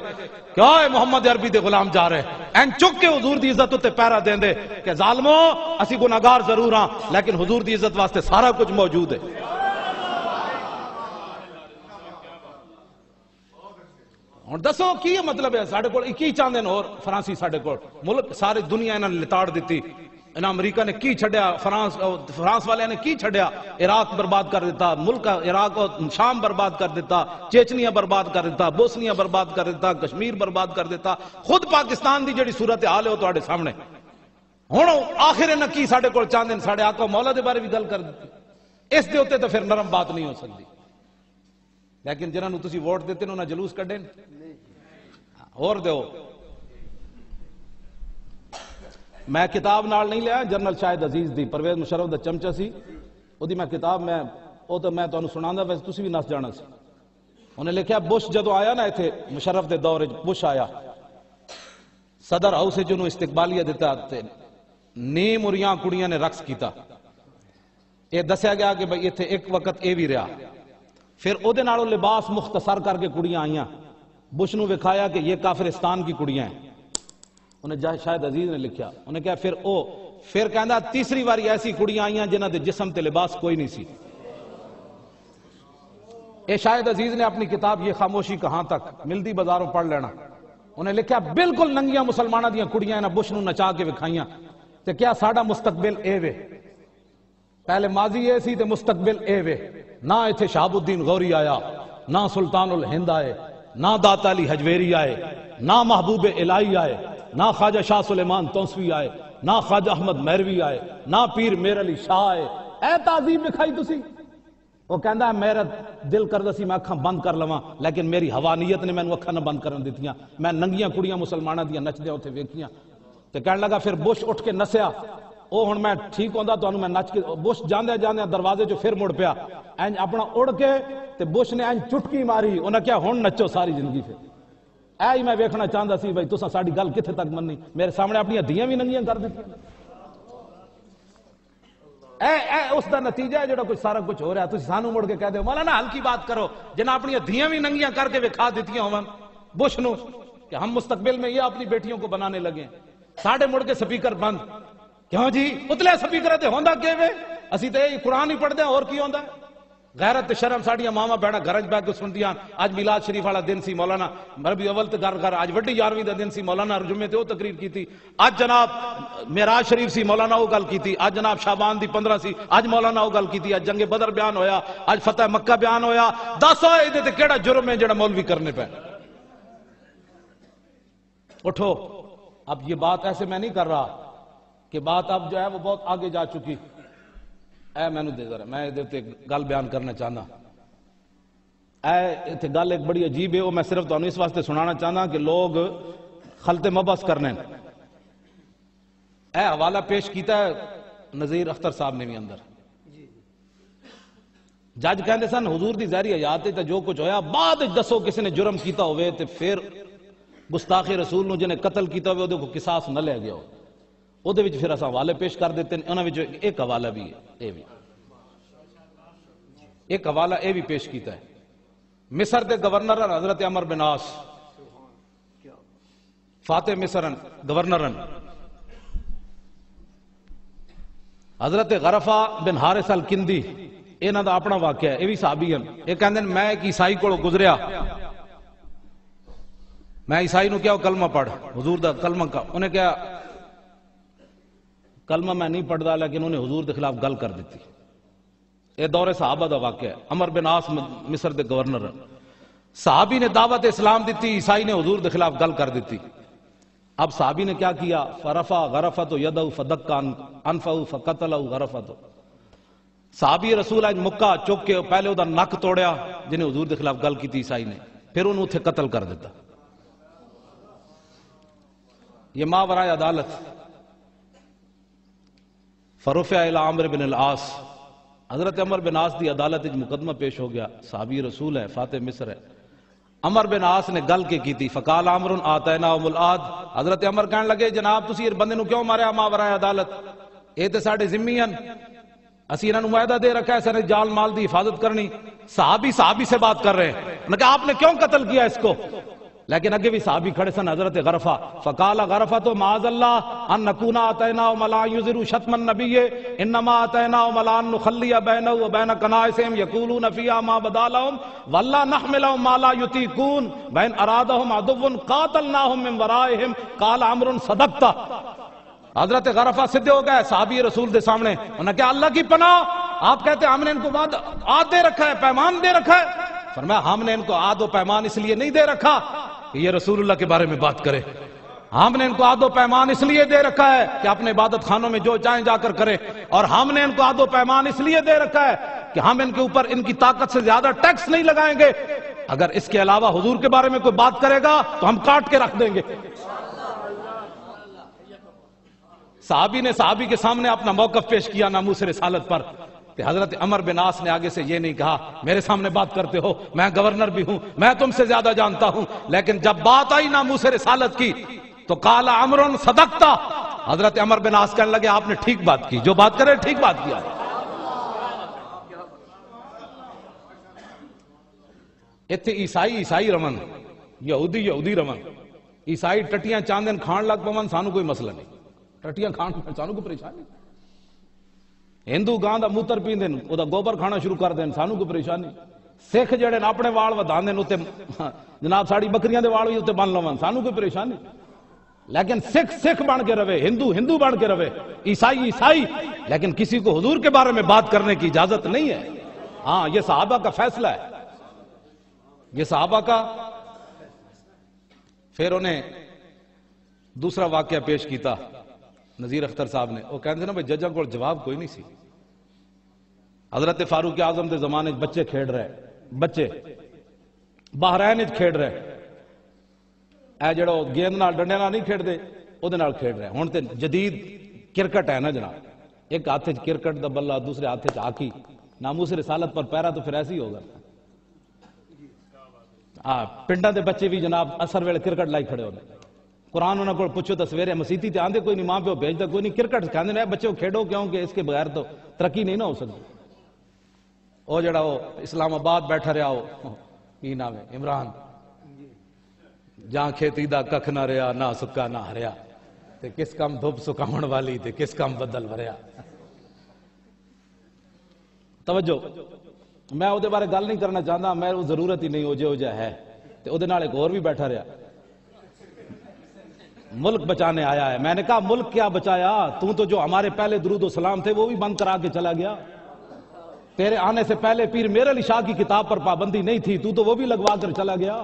کہ اوے محمد عربی دے غلام جا رہے این چک کے حضور دی عزت تے پیرا دیں دے کہ ظالمو اسی گناہگار ضرور ہاں لیکن حضور دی عزت واسطے سارا کچھ موجود ہے اور دسو کی مطلب ہے ساڑھے کول کی چاندے اور فرانسی ساڑھے کول ملک ساری دنیا انہاں نے لتاڑ دیتی انہاں امریکہ نے کی چھڑیا فرانس والے نے کی چھڑیا عراق برباد کر دیتا ملک عراق و شام برباد کر دیتا چیچنیا برباد کر دیتا بوسنیا برباد کر دیتا کشمیر برباد کر دیتا خود پاکستان دی جڑی صورت حال ہے وہ تواڈے سامنے ہن آخر انہاں کی ساڑھے کول چاندے ساڑھے آقا مولا دے بارے بھی گل کر دیتی اس دے اوتے تو پھر نرم بات نہیں ہو سکتی لیکن جنہاں نو تسی ووٹ دیتے انہاں جلوس کڈے اور دیو میں کتاب نال نہیں لیا جنرل شاہد عزیز دی پرویز مشرف دا چمچا سی او دی میں کتاب میں او تو میں تانوں سناندا ویسے تسی بھی نس جانا سی انہیں لکھیا بش جدو آیا نا ایتھے مشرف دے دور بش آیا صدر ہاؤس جنوں استقبالیہ دیتا تے نیم اریاں کڑیاں نے رقص کیتا یہ دسیا گیا کہ بھئی ایتھے ایک وقت اے بھی رہا پھر او دے نالوں لباس مختصر کر کے کڑیاں آئیاں بش نو وکھایا کہ یہ کافرستان کی کڑیاں ہیں انہیں شاید عزیز نے لکھیا انہیں کہا پھر کہندا تیسری باری ایسی کڑیاں آئیاں جنہاں دے جسم تے لباس کوئی نہیں سی اے شاید عزیز نے اپنی کتاب یہ خاموشی کہاں تک ملتی بازاروں پڑھ لینا انہیں لکھیا بالکل ننگیاں مسلمانہ دیاں کڑیاں انہیں بش نو نچا کے وکھائیاں تے کیا ساڑا مستقبل اے وے پہلے ماضی اے سی تے مستقبل اے وے نہ ایتھے شہاب الدین غوری آیا نہ سلطان الہند آئے نہ داتا علی حجویری آئے نہ محبوب الہی آئے نہ خواجہ شاہ سلیمان تونسوی آئے نہ خواجہ احمد مہروی آئے نہ پیر میر علی شاہ آئے اے تعظیم دکھائی تسی وہ کہندا ہے میرا دل کردا سی میں اکھاں بند کر لواں لیکن میری حوانیت نے مینوں اکھاں نہ بند کرن دتیاں میں ننگیاں کڑیاں مسلماناں دیاں نچدیاں اوتھے ویکھیاں تے کہن لگا پھر بش اٹھ کے نسیا او ہن میں ٹھیک ہوندا تانوں میں نچ کے بش جاندے جاندے دروازے چ پھر مڑ پیا این اپنا اڑ کے تے بش نے این چٹکی ماری انہاں کیا ہن نچو ساری زندگی پھر اے ہی میں ویکھنا چاہندا سی بھائی تساں ساڈی گل کتھے تک مننی میرے سامنے اپنی دھیاں بھی ننگیاں کر دتیاں اے اس دا نتیجہ ہے جڑا کچھ سارا کچھ ہو رہا ہے تسی سانو مڑ کے کہہ دے مولانا ہلکی بات کرو جنہاں اپنی دھیاں بھی ننگیاں کر کے وکھا دتیاں ہون بش نو کہ ہم مستقبل میں یہ اپنی بیٹیوں کو بنانے لگے ساڈے مڑ کے سپیکر بند کیوں جی اتلے سپیکر تے ہوندا کیویں اسی تے قرآن ہی پڑھدے اور کی ہوندا غیرت تے شرم ساڈیاں ماواں بہناں گھراں وچ بیٹھ کے سندیاں اج میلاد شریف والا دن سی مولانا ربیع اول تے گھر اج وڈی 11ویں دا دن سی مولانا جمعے تے او تقریر کیتی اج جناب معراج شریف سی مولانا او گل کیتی اج جناب شعبان دی 15 سی اج مولانا او گل کیتی اج جنگ بدر بیان ہویا اج فتح مکہ بیان ہویا دسو اے تے کیڑا جرم ہے جڑا مولوی کرنے پے اٹھو اب یہ بات ایسے میں نہیں کر رہا کہ بات اب جو ہے وہ بہت آگے جا چکی اے مینوں دے ذرا میں تے گل بیان کرنا چاہنا. اے گل ایک بڑی عجیب ہے، وہ میں صرف تمہیں اس واسطے سنانا چاہنا کہ لوگ خلط مبس کرنے. اے حوالہ پیش کیتا ہے نذیر اختر صاحب نے بھی اندر. جج کہندے سن حضور دی ظاہری حیات تے جو کچھ ہویا بعد دسو کسی نے جرم کیتا ہوئے تے پھر گستاخی رسول نو جنہیں قتل کیتا ہوئے وہ قصاص نہ لے گیا ہو. وہ دے وچ پھر اساں حوالے پیش کر دیتے ہیں. انہاں وچ ایک حوالہ بھی ہے، ایک حوالہ اے بھی پیش کیتا ہے. مصر دے گورنر حضرت عمر بن عاص، فاتح مصر گورنر حضرت غرفہ بن حارث الکندی، انہاں دا اپنا واقعہ ہے. یہ بھی صحابی ہیں. یہ کہندے میں ایک عیسائی کو گزریا، میں عیسائی نو کیا کلمہ پڑھ حضور دا کلمہ کا. انہیں کیا کلمہ میں نہیں پڑھدا، لیکن انہیں حضور دے خلاف گل کر دیتی. یہ دور صحابہ دا واقعہ ہے. عمر بن عاص مصر دے گورنر، صحابی نے دعوت اسلام دیتی، عیسائی نے حضور دے خلاف گل کر دیتی. اب صحابی نے کیا کیا؟ فرفع غرفۃ یدہ فدک انفہ فقتلہ غرفۃ. صحابی رسول اج مکہ چک کے پہلے وہ نک توڑیا جنہیں حضور دے خلاف گل کی عیسائی نے، پھر انہوں اتنے قتل کر دیتا. یہ ماورائے عدالت. فرفع الی عمرو بن العاص، حضرت عمر بن عاص دی عدالت وچ مقدمہ پیش ہو گیا. صحابی رسول ہے، فاتح مصر ہے. عمر بن عاص نے گل کی تھی. فقال عمرو آتیناہم العاد. حضرت عمر کہنے لگے جناب تسی اس بندے نو کیوں ماریا ماورائے عدالت؟ اے تے ساڈے ذمہ ہیں، اسی انہاں نو معاہدہ دے رکھا ہے سارے جال مال دی حفاظت کرنی. صحابی سے بات کر رہے ہیں. انہوں نے کہا آپ نے کیوں قتل کیا اس کو؟ لیکن اگے بھی صحابی کھڑے سن. حضرت غرفہ فقال غرفۃ معاذ اللہ ان نکون آتیناہم لا یظہروا شتم النبی انما آتیناہم لا نخلی بینہ وبین کنائسہم یقولون فیہا ما بدا لہم واللہ نحملہم ما لا یطیقون بین ارادہم عدو قاتلناہم من ورائہم قال عمرو صدقت. حضرت غرفہ سدھے ہو گئے صحابی رسول دے سامنے. انہوں نے کہا اللہ کی پناہ، آپ کہتے ہیں ہم نے ان کو عہد دے رکھا ہے، پیمان دے رکھا ہے. فرمایا ہم نے ان کو عہد و پیمان اس لیے نہیں دے رکھا کہ یہ رسول اللہ کے بارے میں بات کرے. ہم نے ان کو عہد و پیمان اس لیے دے رکھا ہے کہ اپنے عبادت خانوں میں جو چاہیں جا کر کرے. اور ہم نے ان کو عہد و پیمان اس لیے دے رکھا ہے کہ ہم ان کے اوپر ان کی طاقت سے زیادہ ٹیکس نہیں لگائیں گے. اگر اس کے علاوہ حضور کے بارے میں کوئی بات کرے گا تو ہم کاٹ کے رکھ دیں گے. صحابی نے صحابی کے سامنے اپنا موقف پیش کیا ناموس رسالت پر. حضرت عمر بن عاص نے آگے سے یہ نہیں کہا میرے سامنے بات کرتے ہو، میں گورنر بھی ہوں، میں تم سے زیادہ جانتا ہوں. لیکن جب بات آئی ناموس رسالت کی تو قال عمرو صدقت. حضرت عمر بن عاص کہنے لگے آپ نے ٹھیک بات کی، جو بات کرے ٹھیک بات کیا. اتھے عیسائی رمن، یہودی رمن. عیسائی ٹٹیاں چاندن کھان لگ پون، سانو کوئی مسئلہ نہیں. ٹٹیاں کھان سانو کوئی پریشانی. ہندو گاں دا موتر پیندے او دا گوبر کھانا شروع کر دین، سانو کوئی پریشانی. سکھ جڑے اپنے وال وداندے اوتے جناب ساڑی بکریاں دے وال وی اوتے بن لون، سانو کوئی پریشانی. لیکن سکھ بن کے رہے، ہندو بن کے رہے، عیسائی. لیکن کسی کو حضور کے بارے میں بات کرنے کی اجازت نہیں ہے. ہاں یہ صحابہ کا فیصلہ ہے، یہ صحابہ کا. پھر انہیں دوسرا واقعہ پیش کیتا نذیر اختر صاحب نے. وہ کہتے ہیں نا بھائی ججاں کو جواب کوئی نہیں سی. حضرت فاروق اعظم دے زمانے بچے کھیڑ رہے، بچے بحرین کھیڑ رہے. اے جڑا گیند نال ڈنڈے نال نہیں کھیڑ دے او دے نال کھیڑ رہے. ہن تے جدید کرکٹ ہے نا جناب، ایک ہاتھ وچ کرکٹ دا بلہ، دوسرے ہاتھ وچ ہاکی. ناموس رسالت پر پیرا تو پھر ایسے ہی ہوگا. پنڈاں دے بچے بھی جناب اثر ویلے کرکٹ لائی کھڑے ہوندے. قرآن انہوں کو پوچھو تو سویرے مسیتی تے آندے کوئی نہیں، ماں پیو بھیجدا کوئی نہیں. کرکٹ کہندے نے بچوں کھیڈو کیوں کہ اس کے بغیر تو ترقی نہیں نہ ہو سکتی. او جڑا وہ اسلام آباد بیٹھا رہا ہو کی نام ہے عمران، جہاں کھیتی دا ککھ نہ رہا، نہ سکا نہ ہریا، تے کس کام دھوپ سکاون والی تے کس کام بدل وریا. توجہ، میں او دے بارے گل نہیں کرنا چاہتا، میں وہ ضرورت ہی نہیں. ہو جا ہے تے او دے نال ایک اور بھی بیٹھا رہا، ملک بچانے آیا ہے. میں نے کہا ملک کیا بچایا، تو جو ہمارے پہلے درود و سلام تھے وہ بھی بند کرا کے چلا گیا. تیرے آنے سے پہلے پیر میر علی شاہ کی کتاب پر پابندی نہیں تھی، تو وہ بھی لگوا کر چلا گیا.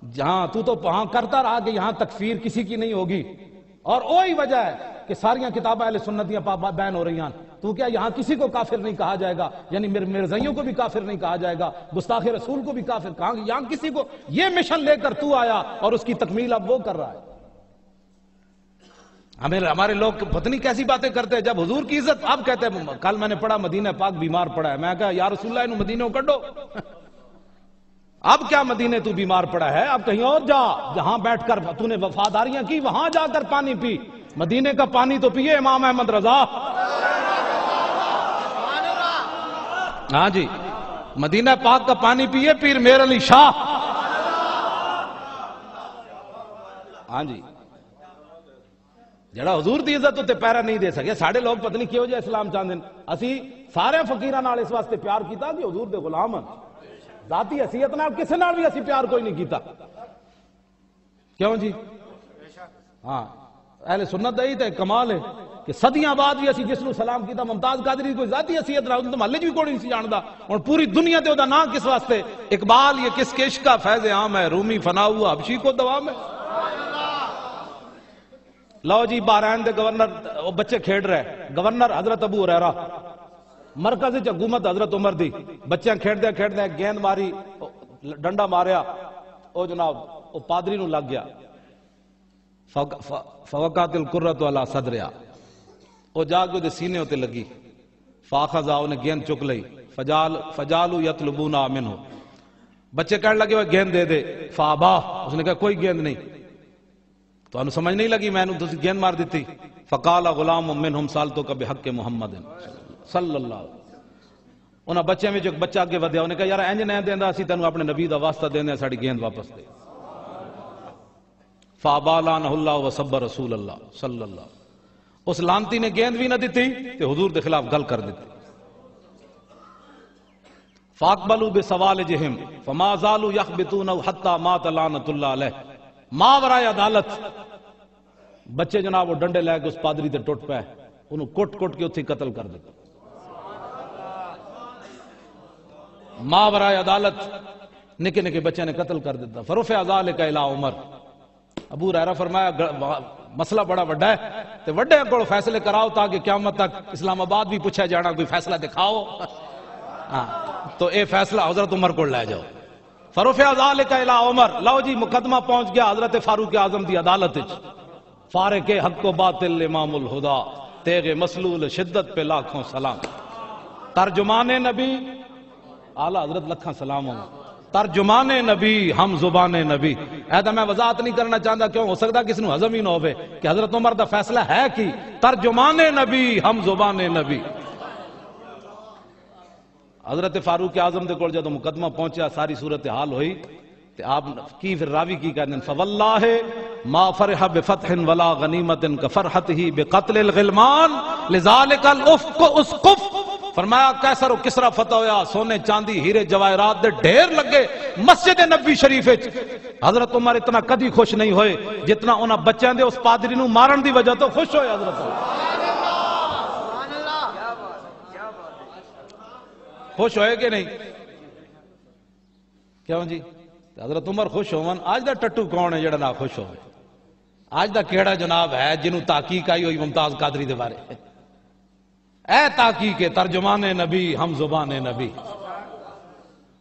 جہاں تو وہاں کرتا رہا کہ یہاں تکفیر کسی کی نہیں ہوگی. اور وہی وجہ ہے کہ ساریاں کتابیں اہل سنتیاں بین ہو رہی ہیں. تو کیا یہاں کسی کو کافر نہیں کہا جائے گا؟ یعنی مرزائیوں کو بھی کافر نہیں کہا جائے گا، گستاخ رسول کو بھی کافر کہا گا؟ یہاں کسی کو، یہ مشن لے کر تو آیا اور اس کی تکمیل اب وہ کر رہا ہے۔ ہمارے لوگ پتہ نہیں کیسی باتیں کرتے ہیں، جب حضور کی عزت اب کہتے ہیں، کل میں نے پڑھا مدینہ پاک بیمار پڑا ہے، میں کہا یا رسول اللہ انہوں مدینہ کڈو، اب کیا مدینہ تو بیمار پڑا ہے، اب کہیں اور جا، جہاں بیٹھ کر تو نے وفاداریاں کی وہاں جا کر پانی پی، مدینے کا پانی تو پیے امام احمد رضا، ہاں جی، مدینہ پاک کا پانی پیے پیر میر علی شاہ، ہاں جی، جڑا حضور دی عزت تے پیرا نہیں دے سکے۔ ساڑھے لوگ پتہ نہیں کیوں جے اسلام چاہتے ہیں، اسی سارے فقیراں نال اس واسطے پیار کیتا کہ حضور دے غلام ہیں، ذاتی حیثیت نال کسے نال بھی اسی پیار کوئی نہیں کیتا، کیوں جی؟ ہاں اہل سنت دئی تے کمال ہے کہ صدیاں بعد بھی اسی جس نو سلام کیتا ممتاز قادری کوئی ذاتی حیثیت نال تو محلے بھی کوئی نہیں سی جاندا، اور پوری دنیا تے او دا نام کس واسطے؟ اقبال یہ کس کے عشق کا فیض عام ہے، رومی فنا ہوا حبشی کو دوام ہے۔ لو جی بحرین دے گورنر بچے کھیڑ رہے، گورنر حضرت ابو ہریرہ، مرکزی حکومت حضرت عمر دی، بچیاں کھیڑدے کھیڑدے گیند ماری، ڈنڈا ماریا، او جناب او پادری نو لگ گیا، فوقات القرۃ علی صدریا، او جا کے دے سینے ہوتے لگی، فاخذا انہیں گیند چک لئی، فجالو یطلبونا منہ، بچے کہنے لگے وہ گیند دے دے، فابا، اس نے کہا کوئی گیند نہیں، تو انہوں سمجھ نہیں لگی میں نے تسی گیند مار دیتی، فقال غلام منہم سالتک بحق محمد صلی اللہ علیہ وسلم، انہاں بچے میں جو ایک بچہ آگے ودیا، انہوں نے کہا یار اینج نہیں دیندہ اسی تینوں اپنے نبی دا واسطہ دیندے ہیں ساڑی گیند واپس دے، فابا لعنہ اللہ وصب رسول اللہ صلی اللہ علیہ وسلم، اس لانتی نے گیند بھی نہ دیتی تو حضور دے خلاف گل کر دیتی، فاقبلوا بسوالجہم فما زالوا یخبطون حتی مات لعنۃ اللہ علیہ، ماورائے عدالت بچے جناب وہ ڈنڈے لے کے اس پادری تے ٹوٹ پے، انہوں کٹ کٹ کے اتھی قتل کر دیتا، ماورائے عدالت نکے نکے بچے نے قتل کر دیتا، فرفع ذالک الی عمر، ابو ہریرہ فرمایا مسئلہ بڑا وڈا ہے تے وڈے کو فیصلے کراؤ تاکہ قیامت تک اسلام آباد بھی پوچھا جانا کوئی فیصلہ دکھاؤ، تو اے فیصلہ حضرت عمر کو لے جاؤ، فرفع ذالک الی عمر، لو جی مقدمہ پہنچ گیا حضرت فاروق اعظم دی عدالت وچ، فارق حق و باطل امام الہدا، تیغ مسلول شدت پہ لاکھوں سلام، ترجمان نبی اعلیٰ حضرت لکھاں سلام ہوں، ترجمان نبی ہم زبان نبی، ایدہ میں وضاحت نہیں کرنا چاہتا کیوں ہو سکتا کسی نو ہضم ہی نہ ہوئے کہ حضرت عمر دا فیصلہ ہے کی ترجمان نبی ہم زبان نبی، حضرت فاروق اعظم دے کول جدوں مقدمہ پہنچیا ساری صورتحال ہوئی تے آپ کی پھر راوی کی کہتے ہیں فواللہ ما فرح بفتح ولا غنیمت کفرحتہ بقتل الغلمان لذالک الافق اسقف، فرمایا کیسر و کسرا فتح ہویا، سونے چاندی ہیرے جواہرات دے ڈھیر لگے مسجد نبی شریف وچ، حضرت عمر اتنا کدی خوش نہیں ہوئے جتنا انہاں بچیاں دے اس پادری نو مارن دی وجہ تو خوش ہوئے، حضرت خوش ہوئے کہ نہیں؟ کیوں جی؟ حضرت عمر خوش ہون، آج دا ٹٹو کون ہے جڑا نہ خوش ہوئے؟ آج دا کیڑا جناب ہے جنہوں تحقیق آئی ہوئی ممتاز قادری دے بارے، اے تحقیق ترجمان نبی ہم زبان نبی،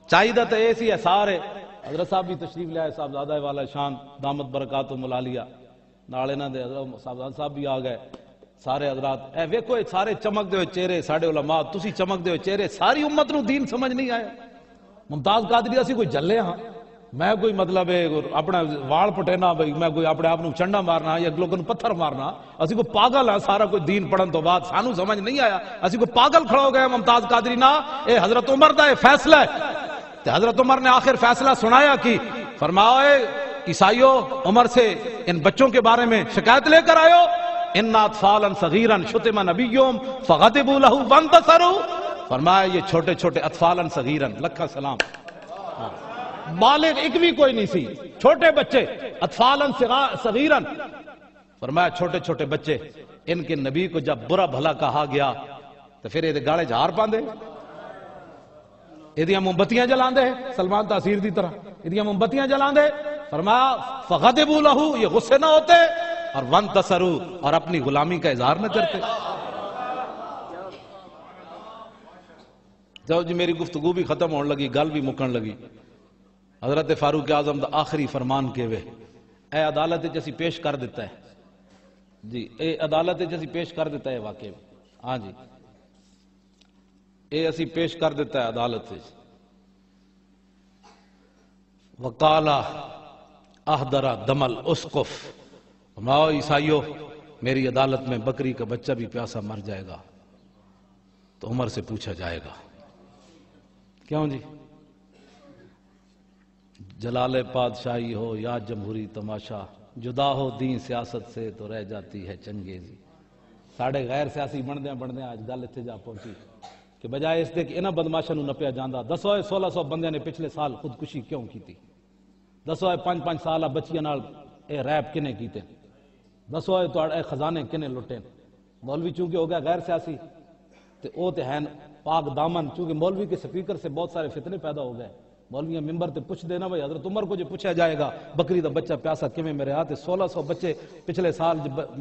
چاہیدہ تو ایسی ہے سارے، حضرت صاحب بھی تشریف لے آئے، صاحبزادہ والا شان دامت برکاتہم العالیہ، نالے نہ دے حضرت صاحب بھی آ گئے، سارے حضرات اے ویکھو سارے چمک دے ہوئے چہرے ساڑے علماء، تسی چمک دے ہوئے چہرے، ساری امت نو دین سمجھ نہیں آیا، ممتاز قادری اسی کوئی جلے ہاں، میں کوئی مطلب اپنا وال پٹینا بھئی میں کوئی اپنے آپ چنڈا مارنا یا لوگوں پتھر مارنا، اسی کو پاگل ہے سارا کوئی دین پڑھن تو بعد سانو سمجھ نہیں آیا، اسی کو پاگل کھڑا ہو گیا ممتاز قادری نا، اے حضرت عمر دا اے فیصلہ ہے، تے حضرت عمر نے آخر فیصلہ سنایا کی، فرمایا اے عیسائیو عمر سے ان بچوں کے بارے میں شکایت لے کر آئے ہو، ان اطفالا صغیرا شتم نبیہم فغضبوا لہ وانتصروا، فرمایا یہ چھوٹے چھوٹے اطفالا صغیرا، لکھا سلام، بالغ ایک بھی کوئی نہیں سی، چھوٹے بچے اطفالا صغیرا، فرمایا چھوٹے چھوٹے بچے، ان کے نبی کو جب برا بھلا کہا گیا تو پھر یہ گالے جھار پاندے، یہ موم بتیاں جلان دے، سلمان تاثیر دی طرح یہ موم بتیاں جلان دے، فرمایا فغضبوا لہ، یہ غصے نہ ہوتے، اور وانتصروا، اور اپنی غلامی کا اظہار نہ کرتے، جب جی میری گفتگو بھی ختم ہونے لگی، گل بھی مکن لگی، حضرت فاروق اعظم دا آخری فرمان کے وے اے عدالت وچ اسی پیش کر دیتا ہے جی، اے عدالت وچ اسی پیش کر دیتا ہے واقعے میں، ہاں جی اے اسی پیش کر دیتا ہے عدالت وچ۔ وقالا احضر دم الاسقف، ماؤ عیسائیو میری عدالت میں بکری کا بچہ بھی پیاسا مر جائے گا تو عمر سے پوچھا جائے گا کیوں جی؟ جلال بادشاہی ہو یا جمہوری تماشا، جدا ہو دین سیاست سے تو رہ جاتی ہے چنگیزی۔ ساڑھے غیر سیاسی بندے آج گل اتنے جا پہنچی کہ بجائے اس دے کہ انہاں بدماشاں نوں نپیا جاندا، دسو 1600 بندے نے پچھلے سال خودکشی کیوں کی تھی؟ دسو 5-5 سالہ بچیاں نال اے ریپ کنے کیتے؟ دسو اے خزانے کنے لٹے؟ مولوی چونکہ ہو گیا غیر سیاسی تے او تے ہیں پاک دامن، چونکہ مولوی کے سپیکر سے بہت سارے فتنے پیدا ہو گئے۔ مولویاں ممبر تے پوچھ دینا بھائی حضرت عمر کو جو پوچھا جائے گا بکری دا بچہ پیاسا کیویں میرے ہاتھ 1600 بچے پچھلے سال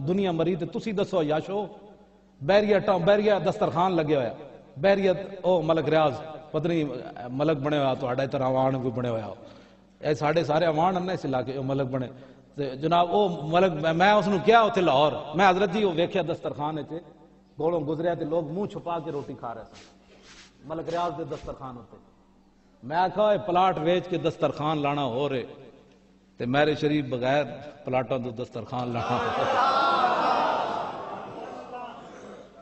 دنیا مری تے تسی دسو یاشو بیریا دسترخوان لگے ہویا، بیریا او ملک ریاض پتہ نہیں ملک بنے ہوا تو ہڈا طرح عوان کوئی بنے ہوا اے ساڑھے سارے عوان انہیں اس علاقے ملک بنے جناب او ملک میں اس نے کیا ہوتے لاہور میں حضرت جی وہ ویکھیا دسترخوان تے گولوں گزریا تے لوگ منہ چھپا کے روٹی کھا رہے سن ملک ریاض دے دسترخوان ہوتے۔ میں آکھا اے پلاٹ ویچ کے دسترخوان لانا ہو رہے تے میرے شریف بغیر پلاٹوں تو دسترخوان لانا ہو رہے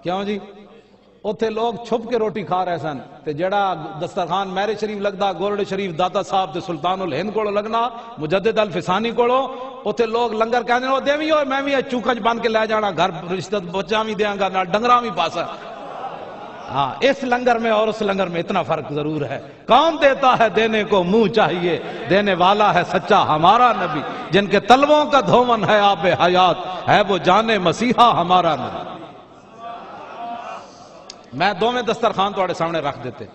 کیوں جی؟ اتھے لوگ چھپ کے روٹی کھا رہے سن تے جڑا دسترخوان میرے شریف لگدا گولڈ شریف داتا صاحب تے سلطان الہند کولو لگنا مجدد الفسانی کولو اتھے لوگ لنگر کہندے او دیویں ہوئے میں بھی چوکا بن کے لے جانا گھر رشتہ بچاں بھی دیاں گا نال ڈنگراں بھی پاسا۔ ہاں اس لنگر میں اور اس لنگر میں اتنا فرق ضرور ہے، کون دیتا ہے دینے کو منہ چاہیے، دینے والا ہے سچا ہمارا نبی، جن کے تلووں کا دھومن ہے آب حیات، ہے وہ جان مسیحا ہمارا نبی۔ میں دوویں دسترخوان تواڈے سامنے رکھ دیتے،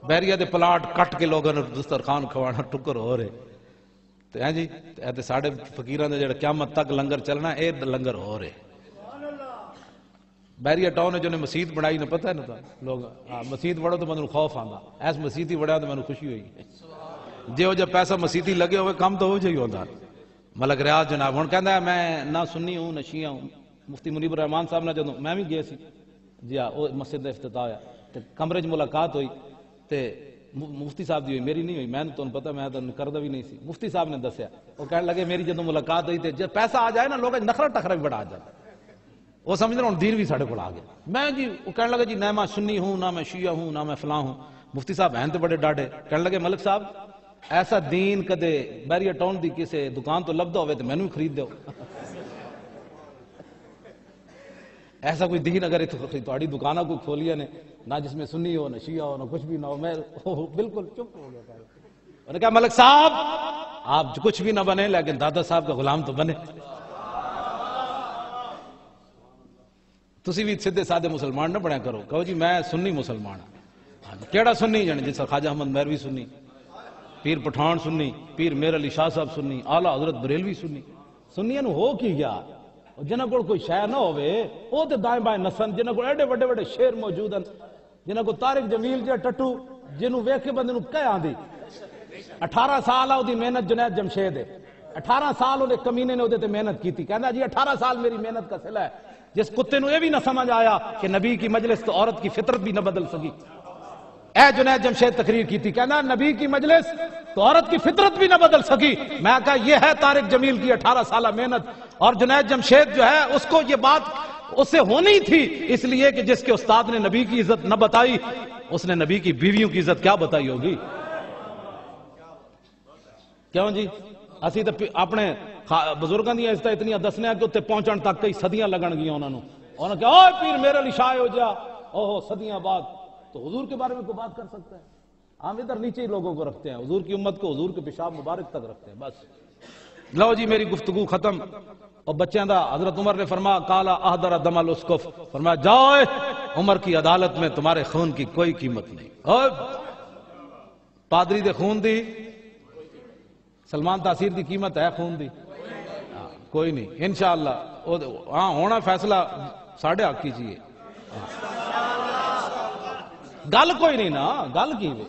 بیریا دے پلاٹ کٹ کے لوگوں نے دسترخوان کھوانا ٹکر ہو رہے تے ہیں جی تے ساڈے فقیراں دے جڑا قیامت تک لنگر چلنا اے لنگر ہو رہے۔ بیریا ٹاؤن جو نے مسجد بنائی نہ پتہ ہے نا لوگ مسجد وڑو تو مجھے خوف آندا، ایس مسجد ہی وڑیا تو مجھے خوشی ہوئی جی ہو جب پیسہ مسجد ہی لگے ہوئے کام تو ہو جائے ہوتا۔ ملک ریاض جناب ہن کہندا ہے میں نہ سنی ہوں نہ شیعہ ہوں، مفتی منیب الرحمان صاحب نے جدوں میں بھی گیا سی جی ہاں وہ مسجد کا افتتاح ہوا تے کمرے 'چ ملاقات ہوئی تے مفتی صاحب دی ہوئی میری نہیں ہوئی، میں نے تمہیں پتہ میں تو کردا بھی نہیں سی، مفتی صاحب نے دسیا وہ کہنے لگے میری جدوں ملاقات ہوئی تے جب پیسہ آ جائے نا لوگ نخرا ٹخرا بھی بڑا آ جاتا وہ سمجھ رہا ہوں دین بھی ساڑھے کو آ گیا۔ میں جی وہ کہنے لگا جی نہ میں سنی ہوں نہ میں شیعہ ہوں نہ میں فلاں ہوں۔ مفتی صاحب ہیں تو بڑے ڈاڈے کہنے لگے ملک صاحب ایسا دین کدے بیریا ٹاؤن دی کسے دکان تو لبدا ہوئے تو میں نے بھی خرید دیو ایسا کوئی دین اگر تھوڑی دکانہ کوئی کھولیا نے نہ جس میں سنی ہو نہ شیعہ ہو نہ کچھ بھی نہ ہو میں بالکل چپ ہو گیا۔ انہوں نے کہا ملک صاحب آپ کچھ بھی نہ بنے لیکن دادا صاحب کا غلام تو بنے، تسی بھی سیدھے سادے مسلمان نہ بنیا کرو، کہو جی میں سنی مسلمان ہاں کیڑا سنی جانے جیسا خواجہ احمد مہروی سنی، پیر پٹھان سنی، پیر میر علی شاہ صاحب سنی، اعلیٰ حضرت بریلوی سنی۔ سنیاں نو ہو کی گیا جنہاں کو کوئی شے نہ ہوئے وہ تے دائیں بائیں نسن، جنہاں کو ایڈے بڑے بڑے شیر موجود ہیں، جنہاں کو طارق جمیل جا ٹٹو جنہوں ویکھ کے بندے نو کہہ آندی 18 سال آؤ دی محنت جنید جمشید ہے، 18 سال انہیں کمینے نے تے محنت کی تھی، کہنا جی 18 سال میری محنت کا صلہ ہے۔ جس کتے نو یہ بھی نہ سمجھ آیا کہ نبی کی مجلس تو عورت کی فطرت بھی نہ بدل سکی، اے جنید جمشید تقریر کی تھی کہنا نبی کی مجلس تو عورت کی فطرت بھی نہ بدل سکی۔ میں کہا یہ ہے طارق جمیل کی 18 سالہ محنت، اور جنید جمشید جو ہے اس کو یہ بات اس سے ہونی تھی اس لیے کہ جس کے استاد نے نبی کی عزت نہ بتائی اس نے نبی کی بیویوں کی عزت کیا بتائی ہوگی؟ کیوں جی اسی تو اپنے بزرگاں دی عزت اتنی دسنے کہ اتنے پہنچن تک کئی صدیاں لگن گیا انہوں نے کہا اوہ پیر میرے علی شاہ ہو جا اوہ صدیاں بعد تو حضور کے بارے میں کوئی بات کر سکتا ہے؟ ہم ادھر نیچے ہی لوگوں کو رکھتے ہیں، حضور کی امت کو حضور کے پیشاب مبارک تک رکھتے ہیں بس۔ لو جی میری گفتگو ختم، اور بچیاں دا حضرت عمر نے فرمایا کالا احضر دم الاسقف، فرمایا جاؤ عمر کی عدالت میں تمہارے خون کی کوئی قیمت نہیں۔ اور پادری دے خون دی سلمان تاثیر دی قیمت ہے خون دی کوئی نہیں انشاءاللہ ہاں ہونا فیصلہ ساڑھے حق کیجئے گل کوئی نہیں نا، گل کی وے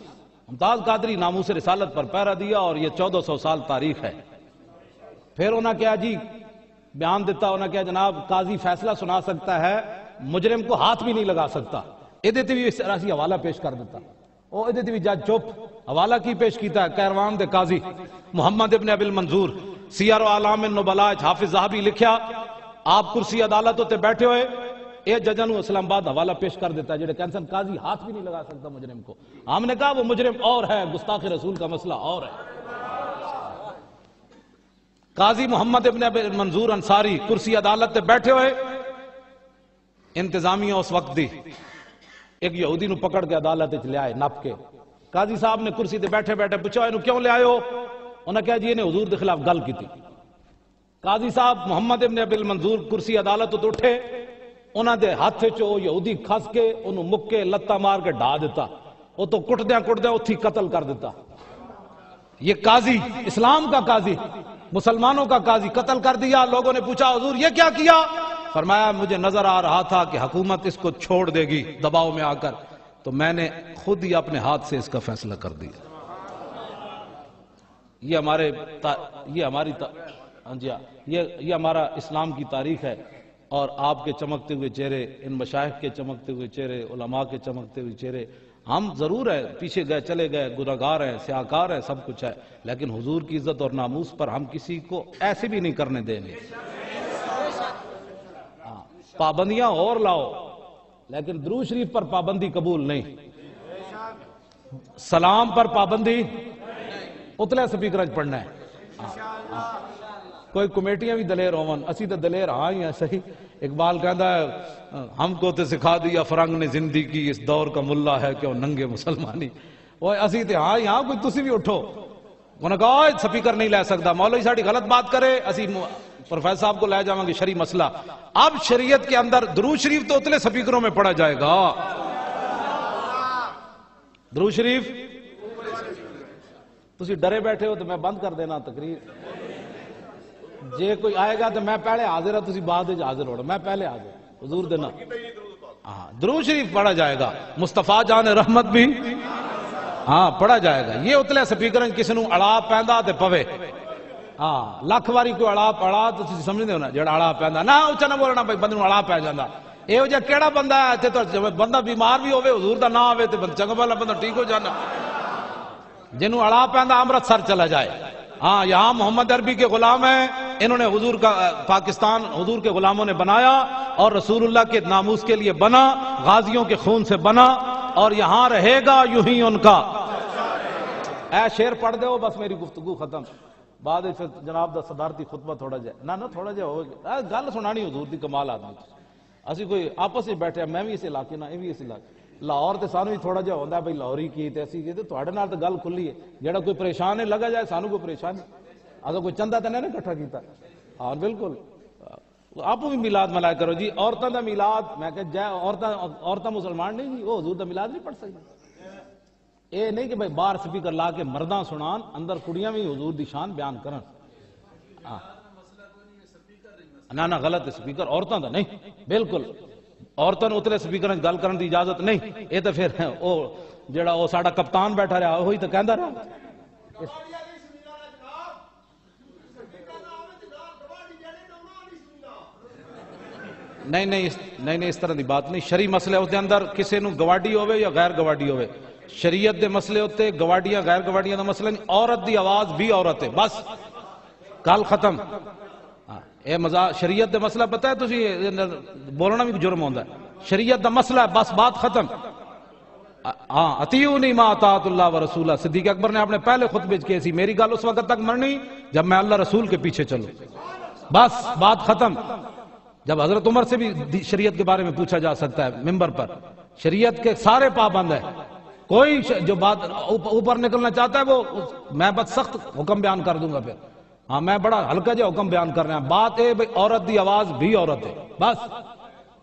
ممتاز قادری ناموس رسالت پر پہرا دیا اور یہ 1400 سال تاریخ ہے. پھر انہوں نے کیا جی بیان دیتا، انہوں نے کیا جناب قاضی فیصلہ سنا سکتا ہے، مجرم کو ہاتھ بھی نہیں لگا سکتا. ادھے تے بھی اس طرح سی حوالہ پیش کر دیتا، او ادھے تے بھی جج چپ. حوالہ کی پیش کیتا ہے کیروان دے قاضی محمد ابن ابی المنظور، سیر و اعلام النبلاء حافظ ذہبی لکھیا، آپ کرسی عدالت تے بیٹھے ہوئے اے ججاں نو اسلام آباد حوالہ پیش کر دیتا ہے جڑے کہنسن قاضی ہاتھ بھی نہیں لگا سکتا مجرم کو. ہم نے کہا وہ مجرم اور ہے، گستاخ رسول کا مسئلہ اور ہے. قاضی محمد ابن ابی منظور انصاری کرسی عدالت تے بیٹھے ہوئے، انتظامیہ اس وقت دی ایک یہودی نو پکڑ کے عدالت وچ لے آئے نپ کے. قاضی صاحب نے کرسی تے بیٹھے بیٹھے پوچھا اینو کیوں لے آئے ہو؟ انہوں نے کہا جی نے حضور دے خلاف گل کی تھی. قاضی صاحب محمد ابن ابی المنظور کرسی عدالت تو اٹھے، انہوں دے ہاتھ چو یہودی کھس کے انہوں مکے لتا مار کے ڈھا دیتا، وہ تو کٹدیاں اتھی قتل کر دیتا. یہ قاضی، اسلام کا قاضی، مسلمانوں کا قاضی قتل کر دیا. لوگوں نے پوچھا حضور یہ کیا کیا؟ فرمایا مجھے نظر آ رہا تھا کہ حکومت اس کو چھوڑ دے گی دباؤ میں آ کر، تو میں نے خود ہی اپنے ہاتھ سے اس کا فیصلہ کر دیا. یہ ہمارا اسلام کی تاریخ ہے. اور آپ کے چمکتے ہوئے چہرے، ان مشائخ کے چمکتے ہوئے چہرے، علماء کے چمکتے ہوئے چہرے، ہم ضرور ہے پیچھے گئے چلے گئے، گناہگار ہیں، سیاہکار ہیں، سب کچھ ہے، لیکن حضور کی عزت اور ناموس پر ہم کسی کو ایسے بھی نہیں کرنے دیں گے. پابندیاں اور لاؤ لیکن درود شریف پر پابندی قبول نہیں، سلام پر پابندی اتلے سپیکر پڑھنا ہے. کوئی کمیٹیاں بھی دلیر ہون، اسی تو دلیر ہاں ہی ہیں صحیح. اقبال کہتا ہے ہم کو تے سکھا دیا فرنگ نے زندگی، اس دور کا ملا ہے کہ وہ ننگے مسلمانی. وہ اسی تے ہاں یہاں کوئی تسی بھی اٹھو. انہوں نے کہا سپیکر نہیں لے سکتا، مولوی ساڑی غلط بات کرے اسی پروفیسر صاحب کو لے جاؤں گے شرعی مسئلہ. اب شریعت کے اندر درود شریف تو اتلے سپیکروں میں پڑھا جائے گا. درود شریف تسی ڈرے بیٹھے ہو تو میں بند کر دینا تقریر. جے کوئی آئے گا تو میں پہلے حاضر ہوں، تسی بعد وچ حاضر ہو، میں پہلے حاضر حضور دینا. درود شریف پڑھا جائے گا، مصطفیٰ جان رحمت بھی پڑھا جائے گا. یہ اتلے سپیکر کسی نو اڑا پیندا تے پوے. لکھ واری کوئی اڑا تو تسی سمجھدے ہو نا جڑا اڑا پیندا نہ اونچا نہ بولنا بھائی بندے نو اڑا پے جاندا. ایہو جہا کیڑا بندہ ہے تے تو بندہ بیمار بھی ہوے حضور دا نہ آوے تے چنگا والا بندہ ٹھیک ہو جانا. جنوں اڑا پیندا امرتسر چلا جائے. یہاں محمد عربی کے غلام ہیں، انہوں نے حضور کا پاکستان حضور کے غلاموں نے بنایا اور رسول اللہ کے ناموس کے لیے بنا، غازیوں کے خون سے بنا، اور یہاں رہے گا یوں ہی ان کا. اے شعر پڑھ دے ہو بس میری گفتگو ختم. بعد جناب دا صدارتی خطبہ تھوڑا جائے نہ تھوڑا جائے ہوگا گل سنانی حضور دی کمال آدمی. اسی کوئی آپس میں بیٹھے میں بھی اس علاقے نہ یہ بھی اس علاقے لاہور تے سانو بھی تھوڑا جہا ہوتا ہے بھائی لاہوری کی تے اسی کی تے تواڈے نال تے گل کھلی ہے. جڑا کوئی پریشان ہے لگا جائے سانو کوئی پریشان نہیں. اگر کوئی چندہ تے نہیں اکٹھا کیتا. ہاں بالکل آپ بھی میلاد منایا کرو جی. عورتوں دا میلاد میں کہ جائے عورتیں مسلمان نہیں جی، وہ حضور دا میلاد نہیں پڑھ سکتی. اے نہیں کہ بھائی باہر سپیکر لا کے مرداں سنان اندر کڑیاں بھی حضور دی شان بیان کرن. نہ غلط ہے سپیکر عورتوں دا نہیں، بالکل عورتوں نے اتلے سپیکر گل کرن دی اجازت نہیں. یہ تو پھر او جڑا او ساڈا کپتان بیٹھا رہا وہی تو کہندا رہا. نہیں اس طرح دی بات نہیں. شرعی مسئلے ہوتے اندر کسی نو گواڈی ہوئے یا غیر گواڈی ہوئے، شریعت دے مسئلے ہوتے گواڈیاں غیر گواڈیاں دا مسئلہ نہیں. عورت دی آواز بھی عورت ہے، بس گل ختم. اے شریعت دے مسئلہ پتہ ہے تسی بولنا بھی جرم ہوندا ہے. شریعت دا مسئلہ ہے بس بات ختم. اطیعونی ما اطاعت اللہ و رسولہ. صدیق اکبر نے اپنے پہلے خطبے کی سی میری گل اس وقت تک مرنی جب میں اللہ رسول کے پیچھے چلوں، بس بات ختم. جب حضرت عمر سے بھی شریعت کے بارے میں پوچھا جا سکتا ہے ممبر پر، شریعت کے سارے پابند ہیں. کوئی جو بات اوپر نکلنا چاہتا ہے وہ میں بس سخت حکم بیان کر دوں گا. پھر میں بڑا ہلکا جا حکم بیان کر رہا ہوں. بات ہے بھئی عورت دی آواز بھی عورت ہے بس.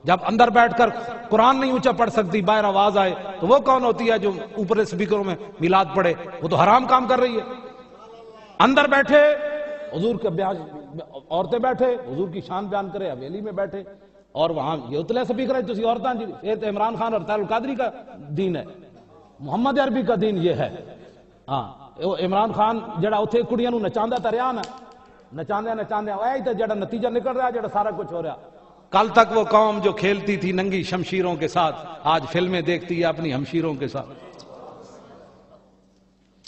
جب اندر بیٹھ کر قرآن نہیں اونچا پڑھ سکتی باہر آواز آئے تو وہ کون ہوتی ہے جو اوپر سپیکروں میں میلاد پڑھے؟ وہ تو حرام کام کر رہی ہے. اندر بیٹھے حضور کے بیان، عورتیں بیٹھے حضور کی شان بیان کرے، حویلی میں بیٹھے اور وہاں یہ اتلے سپیکر ہے تسی عورتاں جی. یہ تو عمران خان اور طاہر القادری کا دین ہے. محمد عربی کا دین یہ ہے. ہاں عمران خان جڑا اتھے کڑیاں نو نچاندہ تا رہا نا, نچاندے اے تے جڑا نتیجہ نکل رہا, جڑا سارا کچھ ہو رہا. کل تک وہ قوم جو کھیلتی تھی ننگی شمشیروں کے ساتھ, آج فلمیں دیکھتی ہے اپنی ہمشیروں کے ساتھ.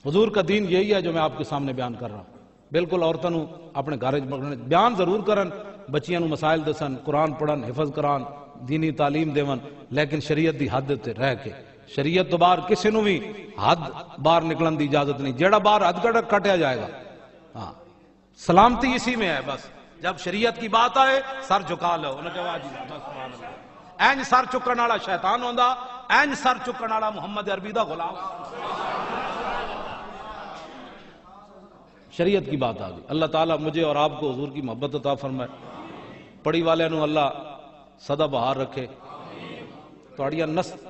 حضور کا دین یہی ہے جو میں آپ کے سامنے بیان کر رہا ہوں. بالکل عورتوں اپنے گھر بیان ضرور کرن, بچیاں نو مسائل دسن, قرآن پڑھن, حفظ کران, دینی تعلیم دیون, لیکن شریعت دی حد تے رہ کے. شریعت تو باہر کسی نو بھی حد باہر نکلن دی اجازت نہیں. جیڑا باہر حد کٹیا جائے گا. ہاں سلامتی اسی میں ہے. بس جب شریعت کی بات آئے سر جھکا لو. اینج سر چکن والا شیطان ہوندا, اینج سر چکن والا محمد عربی دا غلام. شریعت کی بات آ گئی. اللہ تعالیٰ مجھے اور آپ کو حضور کی محبت عطا فرمائے. پڑھی والے نو اللہ سدا بہار رکھے. تواڈیاں نسل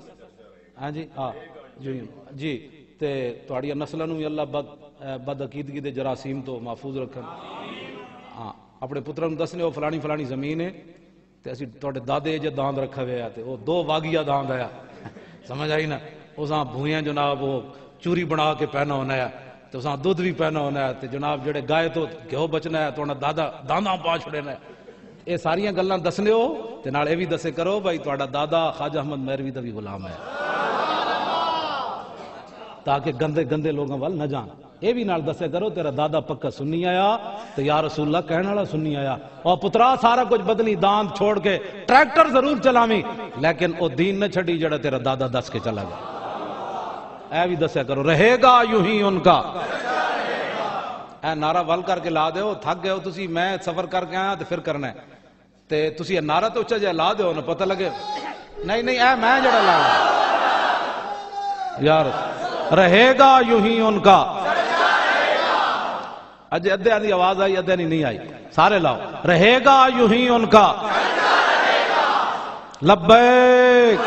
ہاں جی ہاں جی تے تواڈیاں نسلاں نو بھی اللہ بد عقیدگی دے جراثیم تو محفوظ رکھن. ہاں اپنے پتراں نو دسنے وہ فلانی فلانی زمین ہے تے اسی تواڈے دادے جے داند رکھا ہویا تے وہ 2 واگیا داند آیا. سمجھ آئی نا. اساں بھویاں جناب وہ چوری بنا کے پہنا ہونا ہے تو اساں دودھ بھی پہنا ہونا ہے تے جناب جڑے گائے تو گھیو بچنا ہے تو انہاں دادا دانداں پا چھڑنا ہے. یہ ساریاں گلاں دسنے ہو تے نال اے وی دسے کرو بھائی تہاڈا دادا خواجہ احمد مہروی دا بھی غلام ہے, تاکہ گندے گندے لوگوں وال نہ جان. اے بھی نال دسے کرو تیرا دادا پکا سنی آیا تے یا رسول اللہ کہنے والا سنی آیا. اور پترا سارا کچھ بدلی, داند چھوڑ کے ٹریکٹر ضرور چلاویں لیکن او دین نہ چھڑی جڑا تیرا دادا دس کے چلا گیا. اے بھی دسیا کرو رہے گا یوں ہی ان کا. اے نعرہ ول کر کے لا دیو, تھک گئے ہو تسی, میں سفر کر کے آیا تے پھر کرنا ہے تے تسی نعرہ تو اچھا جہا لا دیو نا پتہ لگے. نہیں اے میں جڑا لا یار رہے گا یوں ہی ان کا. اجے ادھے دی آواز آئی, ادھے نہیں آئی, سارے لاؤ. رہے گا یوں ہی ان کا. لبیک